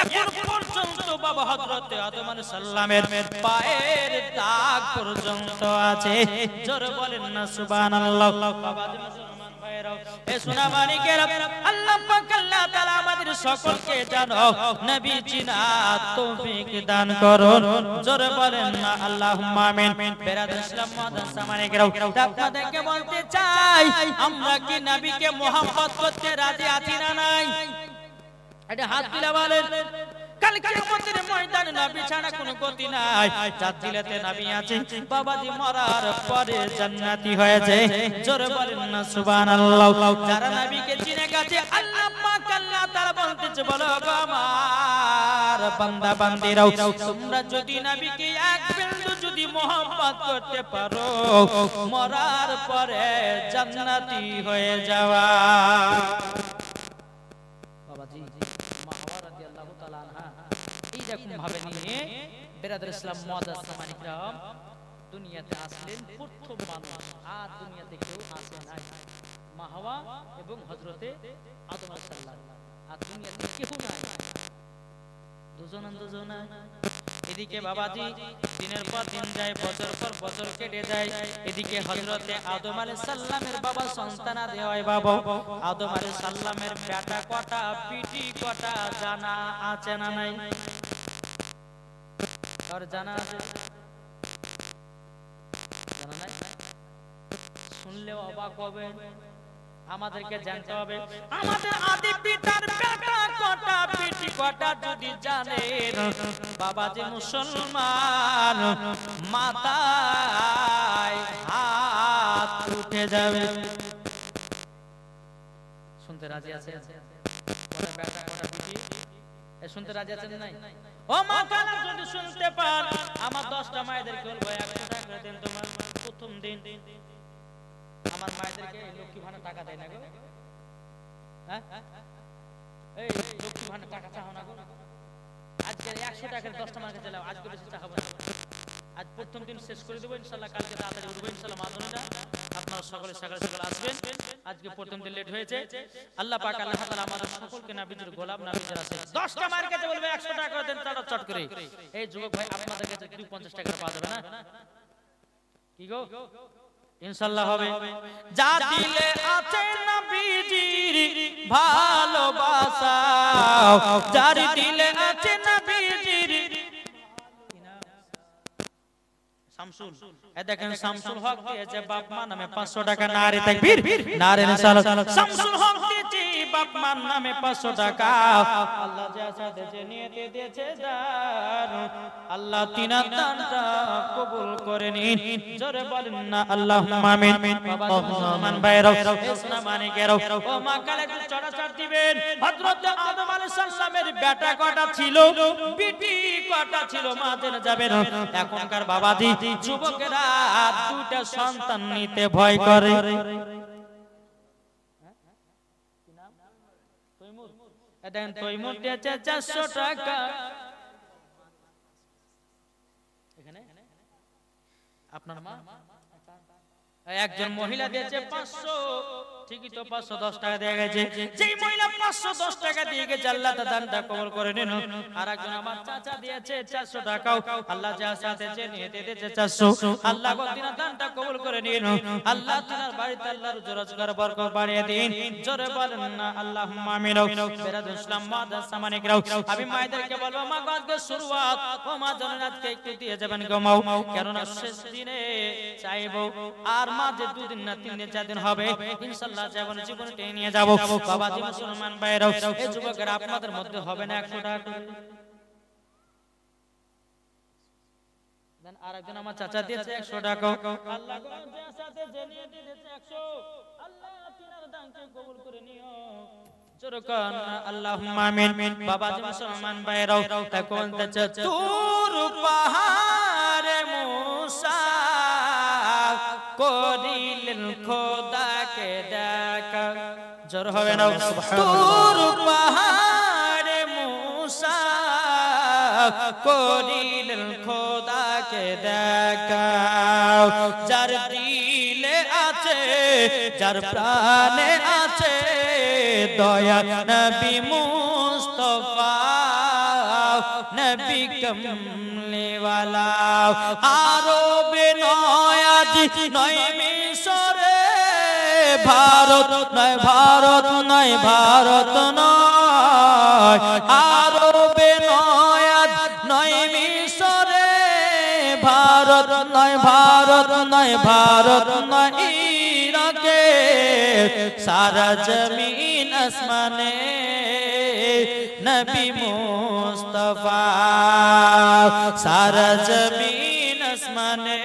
এখন পর্যন্ত বাবা হযরত আদম আলাইহিস সালামের পায়ের দাগ পর্যন্ত আছে। জোরে বলেন না সুবহানাল্লাহ। বাবাজি মুসলমান ভাইরা, এ সোনা মানিকেরা, আল্লাহ পাক আল্লাহ তাআলা আমাদের সকলকে জানো নবী চিনার তৌফিক দান করুন। জোরে বলেন না আল্লাহুম্মা আমিন। বেরাদর ইসলাম মুআদ্দাস সামানিকেরা, আপনাদেরকে বলতে চাই আমরা কি নবীকে মোহাম্মত করতে রাজি আছি না নাই? এটা হাত তুলে বলেন। কাল কিয়ামতের ময়দানে নবী ছাড়া কোনো গতি নাই, যার দিলেতে নবী আছে বাবাজি মরার পরে জান্নাতি হয়েছে। জোরে বলেন না সুবহানাল্লাহ। যারা নবীকে চিনে গেছে আল্লাহ পাক আল্লাহ তাআলা বলতেছে বলো গো আমার বান্দা বান্দীরাও, তোমরা যদি নবীকে এক বিন্দু যদি মোহাম্মত করতে পারো মরার পরে জান্নাতি হয়ে যাওয়া। বাবাজি মা হাওয়া রাদিয়াল্লাহু তাআলা আনহা এই রকম ভাবে নিয়ে বেরাদর ইসলাম মুআদ্দাস সামানিকরা দুনিয়াতে আসলেন প্রথম মানুষ, আর দুনিয়াতে কেউ আসে নাই। মা হাওয়া এবং হযরতে আদম আলাইহিস সালাম, আর দুনিয়াতে কেউ নাই, দুজন। এদিকে বাবাজি দিনের পর দিন যায়, বছর পর বছর কেটে যায়, এদিকে হযরতে আদম আলাইহিস সালামের বাবা সন্তানাদি হয়। বাবা আদম আলাইহিস সালামের বেটা কটা পিটি কটা জানা আছে না নাই? আর জানা আছে? জানা নাই? শুনলে অবাক হবেন। আমাদেরকে জানতে হবে আমাদের আদি পিতার বেটা কটা বেটি কটা যদি জানেন বাবাজি মুসলমান মাথায় হাত উঠে যাবে। শুনতে রাজি আছে? কটা বেটা কটা বেটি শুনতে রাজি আছেন নাই? ও মা কালা যদি শুনতে পান আমার 10টা মায়েদেরকে বলবো 100 টাকা দেন তোমার প্রথম দিন। আমার মায়েদেরকে লক্ষ্মী ভান্ডার টাকা দেয় না গো? হ্যাঁ এই লক্ষ্মী ভান্ডার টাকা চাও না গো? আজকে 100 টাকার 10টা মাকে দিলাম, আজকে বেশি চাহাবো না। আজ প্রথম দিন শেষ করে দেবো ইনশাআল্লাহ, কালকে তাড়াতাড়ি উঠবো ইনশাআল্লাহ মাধ্যমটা। আপনারা সকলে সকালে সকালে আসবেন, আজকে প্রথম দিন লেট হয়েছে। আল্লাহ পাক আল্লাহ তাআলা আমাদের সকলকে নবীর গোলাম নবীদের আছে 10টা মার কাছে বলবে 100 টাকা দেন তাড়া চট করে। এই যুবক ভাই আপনাদের কাছে 250 টাকা পাওয়া যাবে না? কি গো? ইনশাআল্লাহ হবে। যা দিলে আছে নবীজির ভালোবাসা, যার দিলে আছে নবীজির শামসুল, এই দেখেন শামসুল হক দিয়েছে বাপ মা নামে 500 টাকা। নারে তাকবীর, নারে রিসালাত। শামসুল হক দিয়েছে বাপ মা নামে 500 টাকা। আল্লাহ যা সাথে নিয়তে দিয়েছে দান, আল্লাহ তিনার দানটা কবুল করে নিন। জোরে বলেন না আল্লাহুম্মা আমিন। বাবা মুসলমান ভাইরা ইসলাম মানিকেরা ও মা কালে একটু চড়াচড় দিবেন। হযরত আদম আলাইহিস সালামের বেটা কটা ছিল, বিটি কটা ছিল মা জেনে যাবেন। এখনকার বাবাজি যুবকেরা 2টা সন্তান নিতে ভয় করে। দেখেন তৈমুর দিয়েছে 400 টাকা। এখানে আপনার মা একজন মহিলা দিয়েছে 500, ঠিকই তো 510 টাকা দিয়ে গেছে। যেই মহিলা 510 টাকা দিয়ে গেছে আল্লাহ তার দানটা কবুল করে নিন। আর একজন আমার চাচা দিয়েছে 400 টাকা, আল্লাহ যা সাথে নিয়ে দিয়েছে 400, আল্লাহ তিনার দানটা কবুল করে নিন। আল্লাহ তিনার বাড়িতে আল্লাহর রোজগার বরকত বাড়িয়ে দিন। জোরে বলেন না আল্লাহুম্মা আমিন। বেরাদুল ইসলাম মাদ্রাসা মানিকরাও আমি মায়েদেরকে বলবো মা আজকে শুরুয়াত ও মা জানেন আজকে একটু দিয়ে যাবেন গমাও, কারণ শেষ দিনে চাইবো আর মা যে 2 দিন না 3 দিন 4 দিন হবে ইনশাআল্লাহ জীবনে টেনে নিয়ে যাব। বাবাজি মুসলমান ভাইরাও এই যুবকেরা আপনাদের মধ্যে হবে না 100 টাকা করে দেন। আরেকজন আমার চাচা দিয়েছে 100 টাকা, আল্লাহ যা সাথে জেনে দিয়েছে 100, আল্লাহ তিনার দানকে কবুল করে নিও। জোরকান আল্লাহুম্মা আমিন। বাবাজি মুসলমান ভাইরাও তখন তুর পাহাড়ে মুসা করিলেন খোদাকে দেখা। জোর হবে না তুর পাহাড়ে মুসা করিলেন খোদাকে দেখা। যার দিলে আছে যার প্রাণে আছে দয়া নবী মুস্তাফা নবী কমলে ওয়ালা। আরবে নয় আজ নয় মিশরে, ভারত নয় ভারত নয় ভারত নয়, আরবে নয় আজ নয় মিশরে, ভারত নয় ভারত নয় ভারত নয় ইরাকে, সারা জমিন আসমানে নবী মুস্তাফা, সারা জমিন আসমানে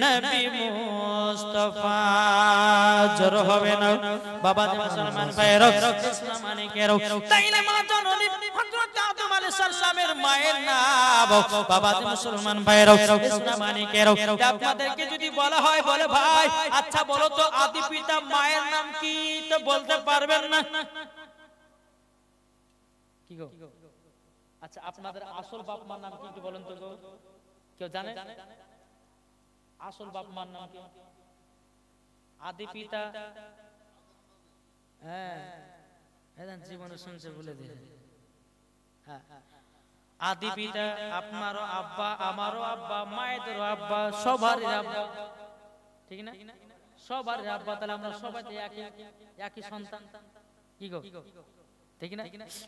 নবী মুস্তাফা। জোর হবে না বাবা মুসলমান ভাইরা ইসলাম মানিকেরা তাইলে মা জননী হযরত আদম আলাইহিস সালামের মায়ের নাম বাবা মুসলমান ভাইরা ইসলাম মানিকেরা। আপনাদেরকে যদি বলা হয় বলে ভাই আচ্ছা বলো তো আদি পিতা মায়ের নাম কি, তো বলতে পারবেন না কি গো? আচ্ছা আপনাদের আসল বাপ মার নাম কি একটু বলেন তো গো, কেউ জানে? আসল বাপ মার নাম কি? আদি পিতা হ্যাঁ জীবনে শুনছে বলে দিয়ে। হ্যাঁ আদি পিতা আপনারও আব্বা আমারও আব্বা মায়েদেরও আব্বা সবারই আব্বা, ঠিক না? সবারই আব্বা, তাহলে আমরা সবাই একই সন্তান কি গো? ঠিক না?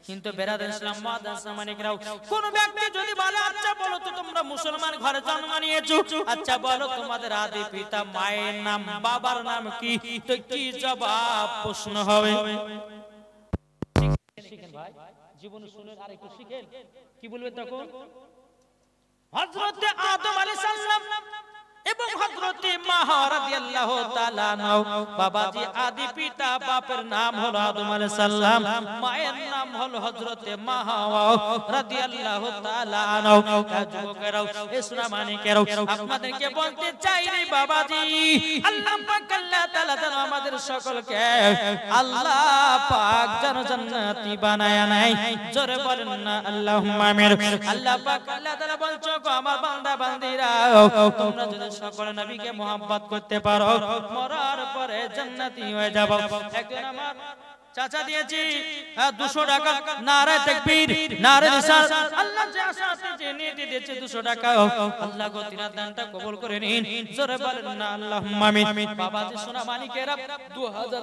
কিন্তু বেরাদার ইসলাম মুআদ্দাস মানিকরাও, কোন ব্যক্তি যদি বলে আচ্ছা বলো তো তোমরা মুসলমান ঘরে জন্ম নিয়েছো, আচ্ছা বলো তোমাদের আদি পিতা মায়ের নাম বাবার নাম কি, তো কি জবাব প্রশ্ন হবে? শিখেন ভাই, জীবনে শুনেন আর একটু শিখেন, কি বলবে তখন? হযরত আদম আলাইহিস সালাম এবং হযরত মাহা রাদিয়াল্লাহু তাআলা আনহু, বাবাজি আদি পিতা বাপের নাম হলো আদম আলাইহিস সালাম, মায়ের নাম হলো হযরত মাহা রাদিয়াল্লাহু তাআলা আনহু। যুবকেরাও, ইসলাম মানিকেরাও, আপনাদেরকে বলতে চাই রে বাবাজি, আল্লাহ পাক আল্লাহ তাআলা যেন আমাদের সকলকে আল্লাহ পাক যেন জান্নাতি বানায় নাই। জোরে বলেন না আল্লাহুম্মা আমিন। আল্লাহ পাক আল্লাহ তাআলা বলছো গো আমার বান্দা বান্দীরা, তোমরা যদি সকল নবীকে মোহাম্মত করতে পারো, মরার পরে জান্নাতি হয়ে যাবো। একজন আমার চাচা দিয়েছি 200 টাকা, নারে তাকবীর, নারে রিসালাত, আল্লাহ যে আশাতে যে নিয়ে দিয়েছে 200 টাকা, আল্লাহ গো তিনার দানটা কবুল করে নিন। জোরে বলেন না আল্লাহুম্মা আমিন। বাবাজি সোনা মানিকেরা 2000